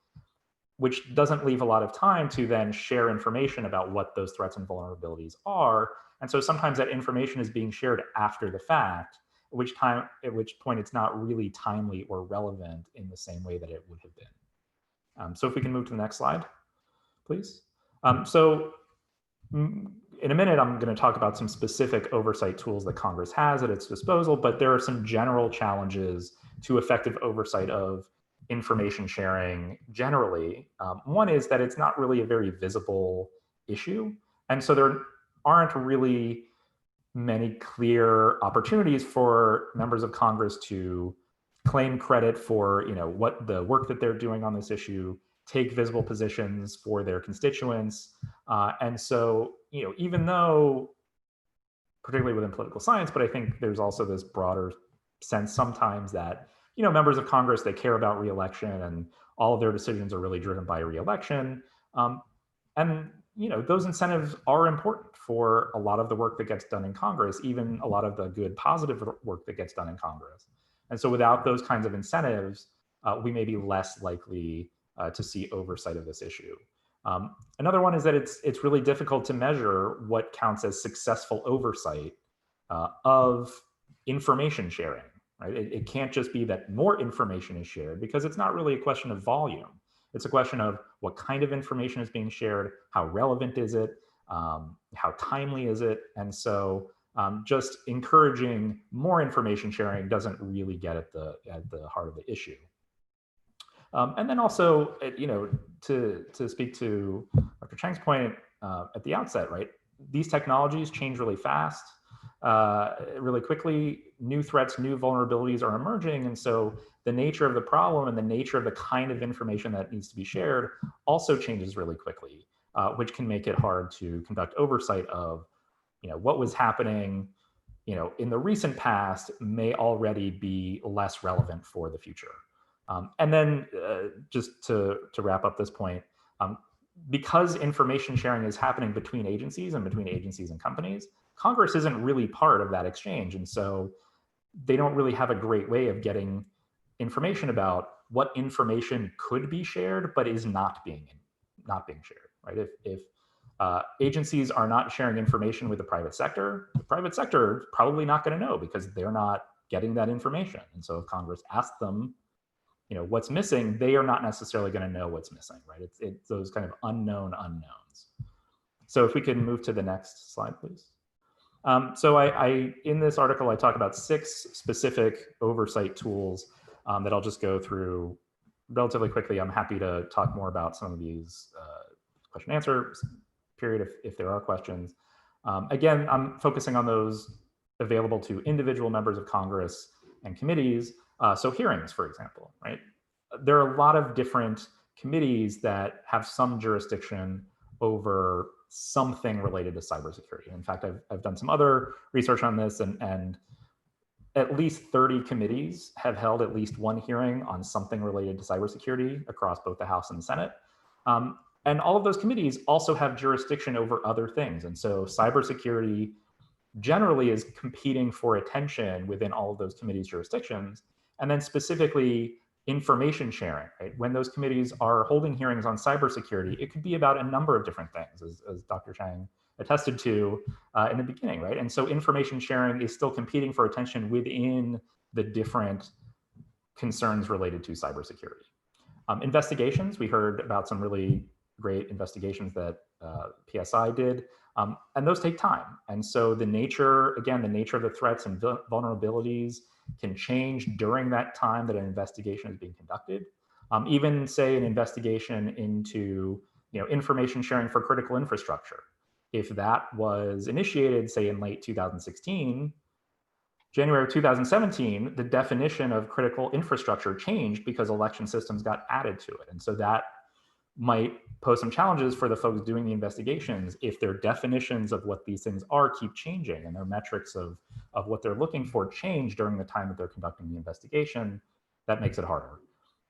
which doesn't leave a lot of time to then share information about what those threats and vulnerabilities are. And so sometimes that information is being shared after the fact, at which point it's not really timely or relevant in the same way that it would have been. So if we can move to the next slide, please. In a minute, I'm going to talk about some specific oversight tools that Congress has at its disposal, but there are some general challenges to effective oversight of information sharing generally. One is that it's not really a very visible issue. And so there aren't really many clear opportunities for members of Congress to claim credit for what the work that they're doing on this issue, take visible positions for their constituents. And so, even though, particularly within political science, but I think there's also this broader sense sometimes that, members of Congress, they care about re-election and all of their decisions are really driven by re-election. And, those incentives are important for a lot of the work that gets done in Congress, even a lot of the good positive work that gets done in Congress. And so without those kinds of incentives, we may be less likely to see oversight of this issue. Another one is that it's really difficult to measure what counts as successful oversight of information sharing, right? It can't just be that more information is shared, because it's not really a question of volume. It's a question of what kind of information is being shared, how relevant is it, how timely is it, and so just encouraging more information sharing doesn't really get at the heart of the issue. And then also, to speak to Dr. Chang's point at the outset, right? These technologies change really fast, really quickly. New threats, new vulnerabilities are emerging. And so the nature of the problem and the nature of the kind of information that needs to be shared also changes really quickly, which can make it hard to conduct oversight of, what was happening, in the recent past may already be less relevant for the future. And then just to wrap up this point, because information sharing is happening between agencies and companies, Congress isn't really part of that exchange. And so they don't really have a great way of getting information about what information could be shared, but is not being shared, right? If agencies are not sharing information with the private sector is probably not going to know, because they're not getting that information. And so if Congress asks them, what's missing, they are not necessarily going to know what's missing, right? It's those kind of unknown unknowns. So if we can move to the next slide, please. So I in this article, I talk about 6 specific oversight tools that I'll just go through relatively quickly. I'm happy to talk more about some of these question answer period if there are questions. Again, I'm focusing on those available to individual members of Congress and committees. So hearings, for example, right? There are a lot of different committees that have some jurisdiction over something related to cybersecurity. In fact, I've done some other research on this, and at least 30 committees have held at least one hearing on something related to cybersecurity across both the House and the Senate. And all of those committees also have jurisdiction over other things. And so cybersecurity generally is competing for attention within all of those committees' jurisdictions. And then specifically information sharing, right? When those committees are holding hearings on cybersecurity, it could be about a number of different things, as Dr. Chang attested to in the beginning, right? And so information sharing is still competing for attention within the different concerns related to cybersecurity. Investigations, we heard about some really great investigations that PSI did, and those take time. And so the nature, again, the nature of the threats and vulnerabilities can change during that time that an investigation is being conducted. Even say an investigation into information sharing for critical infrastructure. If that was initiated, say in late 2016, January of 2017, the definition of critical infrastructure changed because election systems got added to it. And so that might pose some challenges for the folks doing the investigations if their definitions of what these things are keep changing and their metrics of what they're looking for change during the time that they're conducting the investigation. That makes it harder.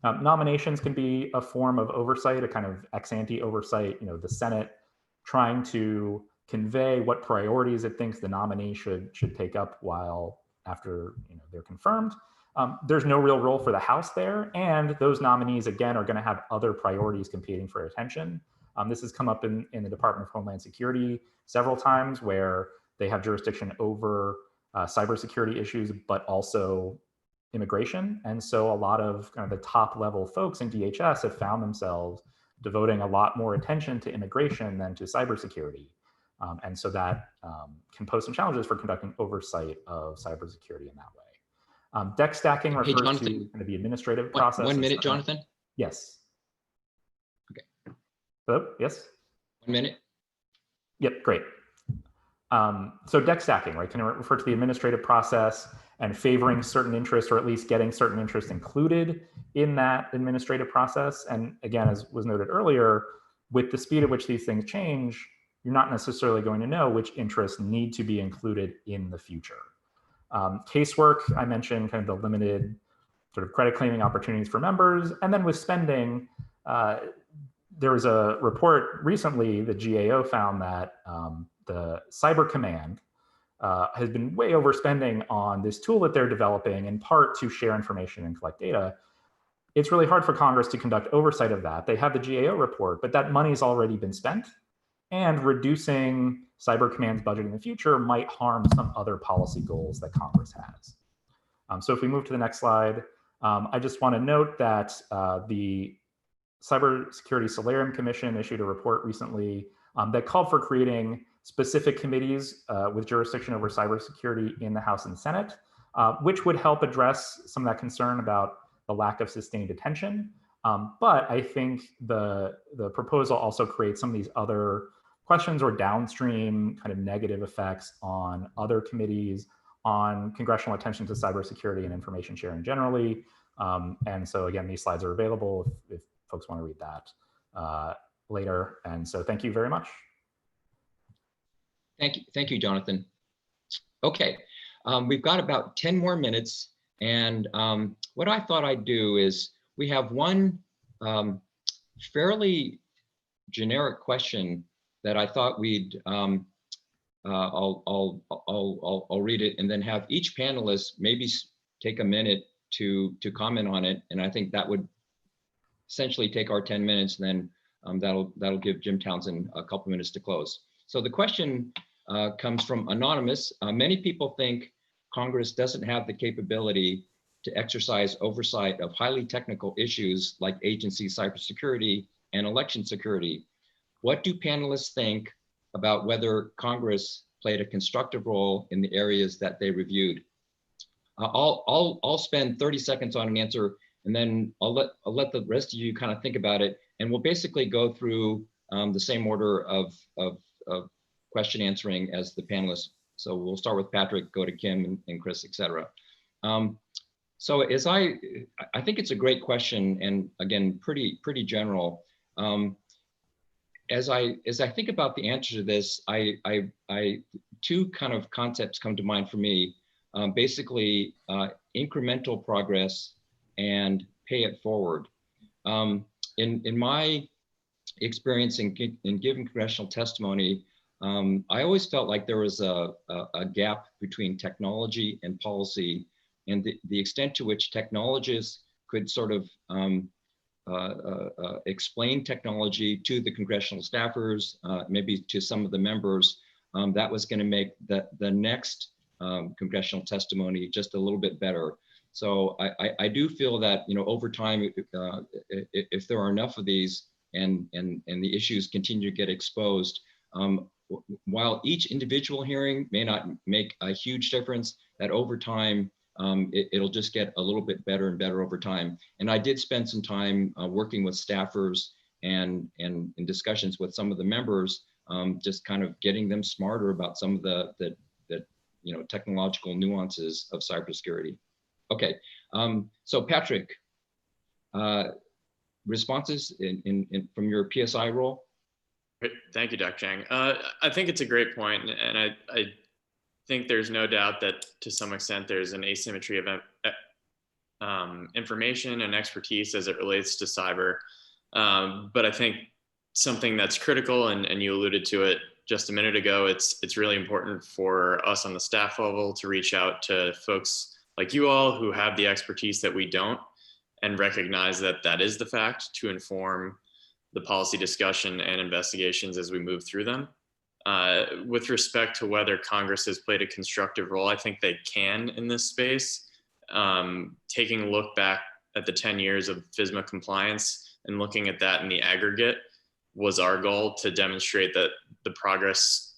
Nominations can be a form of oversight, a kind of ex ante oversight, the Senate trying to convey what priorities it thinks the nominee should take up while after they're confirmed. There's no real role for the House there, and those nominees again are going to have other priorities competing for attention. This has come up in the Department of Homeland Security several times, where they have jurisdiction over cybersecurity issues, but also immigration. And so a lot of kind of the top level folks in DHS have found themselves devoting a lot more attention to immigration than to cybersecurity. And so that can pose some challenges for conducting oversight of cybersecurity in that way. Deck stacking Hey, refers Jonathan, to kind of the administrative process. 1 minute, Jonathan. Yes. Okay. Hello? Yes? 1 minute. Yep, great. So deck stacking, right, can refer to the administrative process and favoring certain interests, or at least getting certain interests included in that administrative process. And again, as was noted earlier, with the speed at which these things change, you're not necessarily going to know which interests need to be included in the future. Casework, I mentioned kind of the limited sort of credit claiming opportunities for members. And then with spending, there was a report recently, the GAO found that the Cyber Command has been way overspending on this tool that they're developing, in part to share information and collect data. It's really hard for Congress to conduct oversight of that. They have the GAO report, but that money's already been spent. And reducing Cyber Command's budget in the future might harm some other policy goals that Congress has. So if we move to the next slide, I just want to note that the Cybersecurity Solarium Commission issued a report recently that called for creating specific committees with jurisdiction over cybersecurity in the House and Senate, which would help address some of that concern about the lack of sustained attention. But I think the proposal also creates some of these other questions or downstream kind of negative effects on other committees, on congressional attention to cybersecurity and information sharing generally. And so again, these slides are available if folks want to read that later. And so thank you very much. Thank you, Jonathan. Okay, we've got about 10 more minutes. And what I thought I'd do is, we have one fairly generic question that I thought we'd, I'll read it and then have each panelist maybe take a minute to comment on it. And I think that would essentially take our 10 minutes, and then that'll give Jim Townsend a couple minutes to close. So the question comes from Anonymous. Many people think Congress doesn't have the capability to exercise oversight of highly technical issues like agency cybersecurity and election security. What do panelists think about whether Congress played a constructive role in the areas that they reviewed? I'll spend 30 seconds on an answer, and then I'll let the rest of you kind of think about it, and we'll basically go through the same order of question answering as the panelists. So we'll start with Patrick, go to Kim and Chris, etc. So as I think it's a great question, and again, pretty general. As I think about the answer to this, two kind of concepts come to mind for me. basically incremental progress and pay it forward. In my experience in giving congressional testimony, I always felt like there was a gap between technology and policy, and the extent to which technologists could sort of explain technology to the congressional staffers, maybe to some of the members, that was going to make the next congressional testimony just a little bit better. So I do feel that, you know, over time, if there are enough of these and the issues continue to get exposed, while each individual hearing may not make a huge difference, that over time, it'll just get a little bit better and better over time. And I did spend some time working with staffers and in discussions with some of the members, just kind of getting them smarter about some of the you know, technological nuances of cybersecurity. Okay, so Patrick, responses from your PSI role? Great. Thank you, Dr. Chang. I think it's a great point, and I think there's no doubt that to some extent there's an asymmetry of information and expertise as it relates to cyber. But I think something that's critical, and you alluded to it just a minute ago, it's really important for us on the staff level to reach out to folks like you all who have the expertise that we don't, and recognize that that is the fact, to inform the policy discussion and investigations as we move through them. With respect to whether Congress has played a constructive role, I think they can in this space. Taking a look back at the 10 years of FISMA compliance and looking at that in the aggregate was our goal, to demonstrate that the progress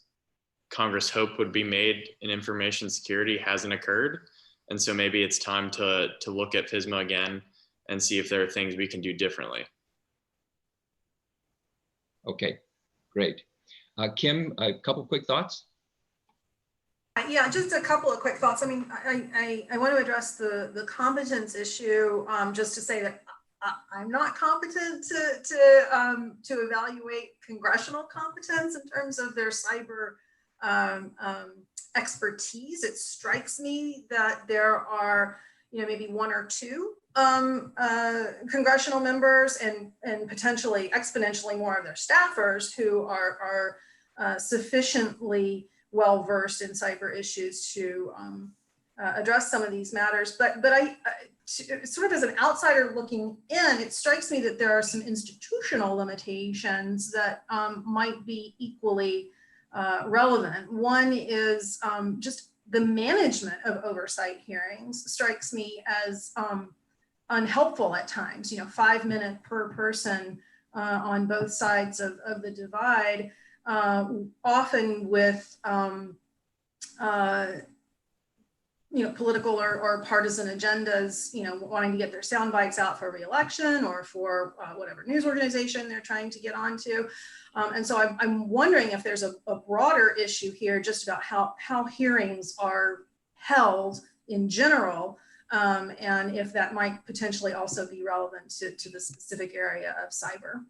Congress hoped would be made in information security hasn't occurred. And so maybe it's time to look at FISMA again and see if there are things we can do differently. Okay, great. Kim, a couple quick thoughts? Yeah, just a couple of quick thoughts. I mean, I want to address the competence issue, just to say that I'm not competent to evaluate congressional competence in terms of their cyber expertise. It strikes me that there are, you know, maybe one or two congressional members and potentially exponentially more of their staffers who are sufficiently well versed in cyber issues to address some of these matters. But I sort of as an outsider looking in, it strikes me that there are some institutional limitations that might be equally relevant. One is just the management of oversight hearings strikes me as unhelpful at times. You know, 5 minutes per person on both sides of the divide, often with you know, political or partisan agendas, you know, wanting to get their sound bites out for re-election or for whatever news organization they're trying to get onto. And so I'm wondering if there's a broader issue here just about how hearings are held in general, and if that might potentially also be relevant to the specific area of cyber.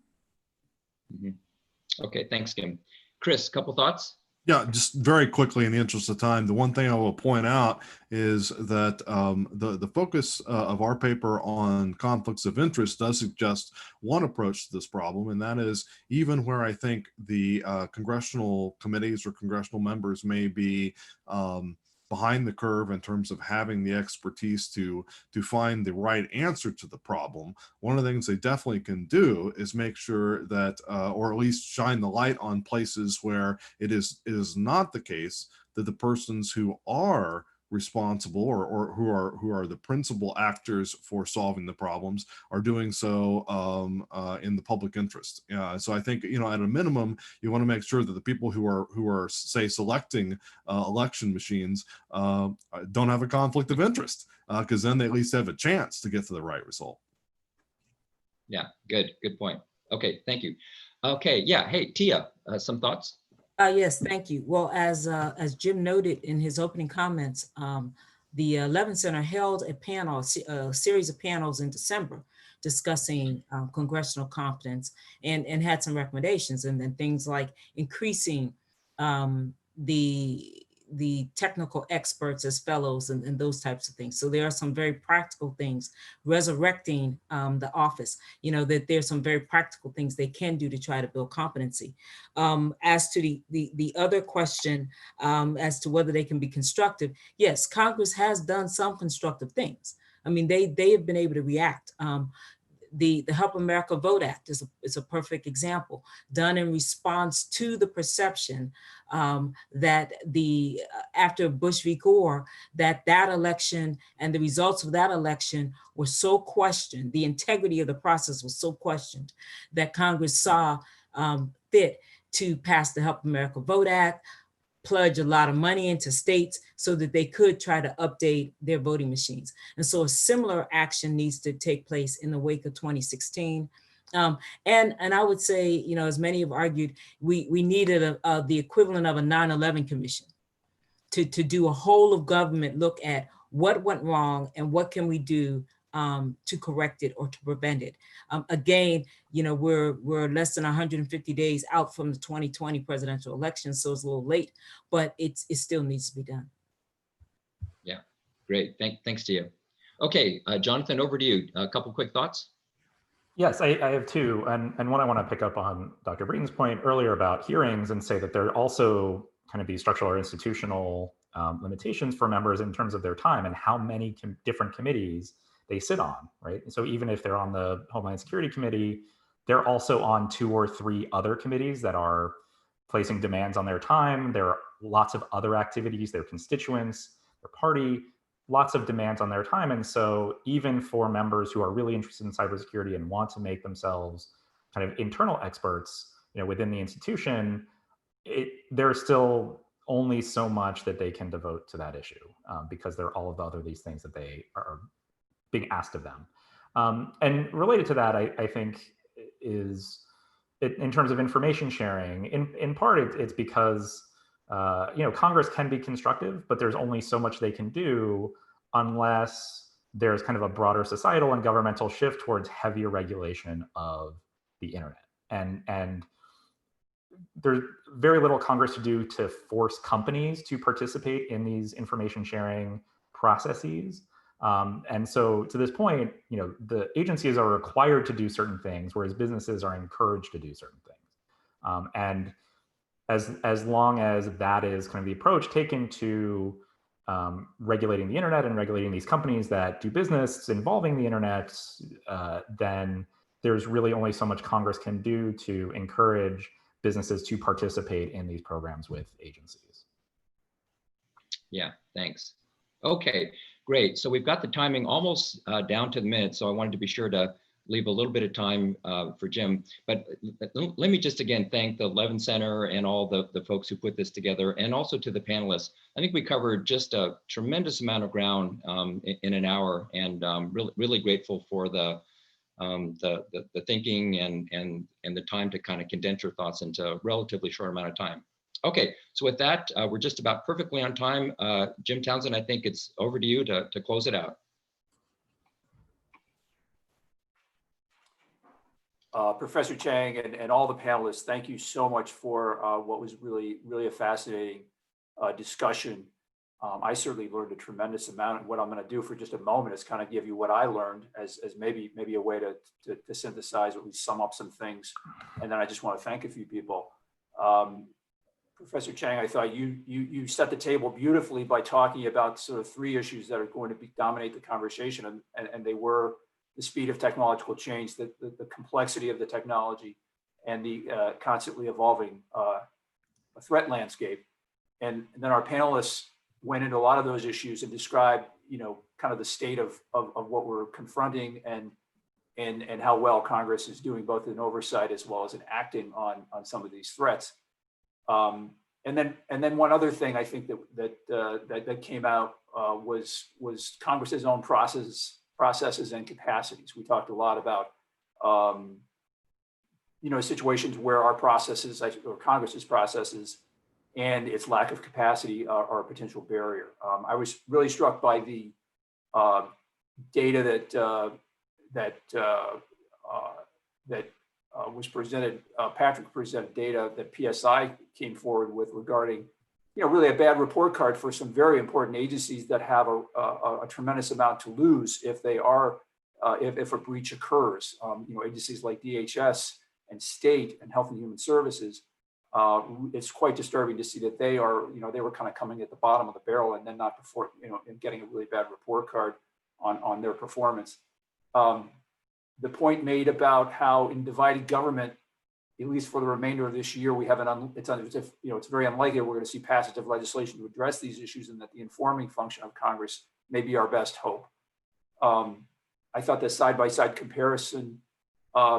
Mm-hmm. Okay, thanks, Kim. Chris, couple thoughts? Yeah, just very quickly in the interest of time, the one thing I will point out is that the focus of our paper on conflicts of interest does suggest one approach to this problem, and that is even where I think the congressional committees or congressional members may be behind the curve in terms of having the expertise to find the right answer to the problem. One of the things they definitely can do is make sure that, or at least shine the light on places where it is not the case that the persons who are responsible or who are the principal actors for solving the problems are doing so in the public interest. So I think, you know, at a minimum, you want to make sure that the people who are say selecting election machines don't have a conflict of interest, because then they at least have a chance to get to the right result. Yeah, good point. Okay, thank you. Okay, yeah, hey, Tia, some thoughts? Yes, thank you. Well, as Jim noted in his opening comments, the Levin Center held a series of panels in December discussing congressional competence and had some recommendations, and then things like increasing the the technical experts as fellows and those types of things. So there are some very practical things, resurrecting the office, that there's some very practical things they can do to try to build competency. As to the other question, as to whether they can be constructive, yes, Congress has done some constructive things. I mean, they have been able to react. The Help America Vote Act is a perfect example, done in response to the perception that after Bush v. Gore, that election and the results of that election were so questioned, the integrity of the process was so questioned, that Congress saw fit to pass the Help America Vote Act, pledge a lot of money into states so that they could try to update their voting machines. And so a similar action needs to take place in the wake of 2016. And I would say, as many have argued, we needed the equivalent of a 9/11 commission to do a whole of government look at what went wrong and what can we do to correct it or to prevent it. Again, we're less than 150 days out from the 2020 presidential election, so it's a little late, but it still needs to be done. Yeah, great. Thanks to you. Okay, Jonathan, over to you. A couple quick thoughts. Yes, I have two. And one, I want to pick up on Dr. Breeden's point earlier about hearings and say that there also kind of be structural or institutional limitations for members in terms of their time and how many different committees they sit on, right? So even if they're on the Homeland Security Committee, they're also on 2 or 3 other committees that are placing demands on their time. There are lots of other activities, their constituents, their party, lots of demands on their time. And so even for members who are really interested in cybersecurity and want to make themselves kind of internal experts, within the institution, there's still only so much that they can devote to that issue because there are all of the other these things that they are being asked of them. And related to that, I think is in terms of information sharing, in part it's because Congress can be constructive, but there's only so much they can do unless there's kind of a broader societal and governmental shift towards heavier regulation of the internet. And there's very little Congress to do to force companies to participate in these information sharing processes. And so to this point, the agencies are required to do certain things, whereas businesses are encouraged to do certain things. And as long as that is kind of the approach taken to regulating the internet and regulating these companies that do business involving the internet, then there's really only so much Congress can do to encourage businesses to participate in these programs with agencies. Yeah, thanks. Okay, great. So we've got the timing almost down to the minute, so I wanted to be sure to leave a little bit of time for Jim. But let me just again thank the Levin Center and all the folks who put this together, and also to the panelists. I think we covered just a tremendous amount of ground in an hour, and really grateful for the thinking and the time to kind of condense your thoughts into a relatively short amount of time. Okay, so with that, we're just about perfectly on time. Jim Townsend, I think it's over to you to close it out. Professor Chang and all the panelists, thank you so much for what was really a fascinating discussion. I certainly learned a tremendous amount. What I'm going to do for just a moment is kind of give you what I learned as maybe a way to synthesize, or at least sum up some things. And then I just want to thank a few people. Professor Chang, I thought you set the table beautifully by talking about sort of 3 issues that are going to dominate the conversation, and they were the speed of technological change, the complexity of the technology, and the constantly evolving threat landscape. And then our panelists went into a lot of those issues and described, kind of the state of what we're confronting and how well Congress is doing both in oversight as well as in acting on some of these threats. And then one other thing I think that came out was Congress's own processes and capacities. We talked a lot about situations where our processes or Congress's processes and its lack of capacity are a potential barrier. I was really struck by the data that was presented. Patrick presented data that PSI came forward with regarding really a bad report card for some very important agencies that have a tremendous amount to lose if they are, if a breach occurs. Agencies like DHS and state and Health and Human Services, it's quite disturbing to see that they are, they were kind of coming at the bottom of the barrel and then not before, and getting a really bad report card on their performance. The point made about how in divided government, at least for the remainder of this year, we have it's very unlikely we're going to see passage of legislation to address these issues, and that the informing function of Congress may be our best hope. I thought the side-by-side comparison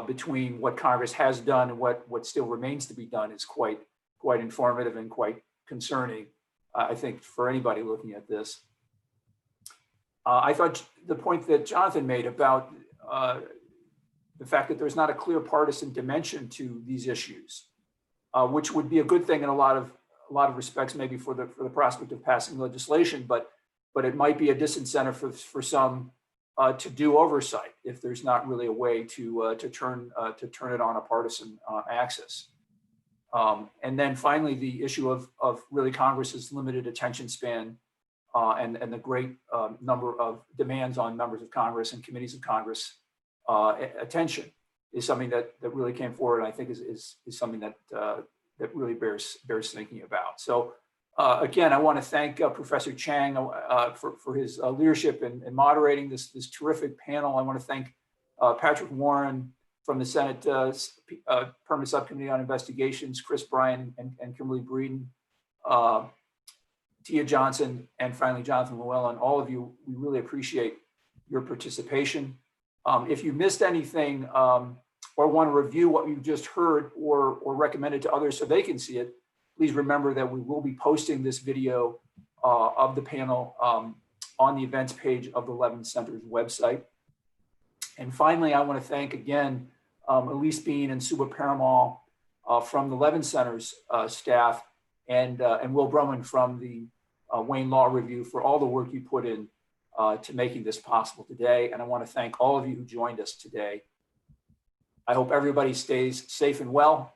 between what Congress has done and what still remains to be done is quite informative and quite concerning, I think, for anybody looking at this. I thought the point that Jonathan made about the fact that there's not a clear partisan dimension to these issues, which would be a good thing in a lot of respects, maybe for the prospect of passing legislation, but it might be a disincentive for some to do oversight if there's not really a way to turn it on a partisan axis. And then finally, the issue of really Congress's limited attention span and the great number of demands on members of Congress and committees of Congress attention is something that really came forward, and I think is something that really bears thinking about. So again, I want to thank Professor Chang for his leadership in moderating this terrific panel. I want to thank Patrick Warren from the Senate Permanent Subcommittee on Investigations, Chris Bryan and Kimberly Breeden, Tia Johnson, and finally Jonathan Llewellyn. All of you, we really appreciate your participation. If you missed anything or want to review what you've just heard or recommend it to others so they can see it, please remember that we will be posting this video of the panel on the events page of the Levin Center's website. And finally, I want to thank again Elise Bean and Suba Paramal from the Levin Center's staff and Will Broman from the Wayne Law Review for all the work you put in to making this possible today. And I want to thank all of you who joined us today. I hope everybody stays safe and well,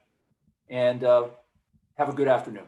and have a good afternoon.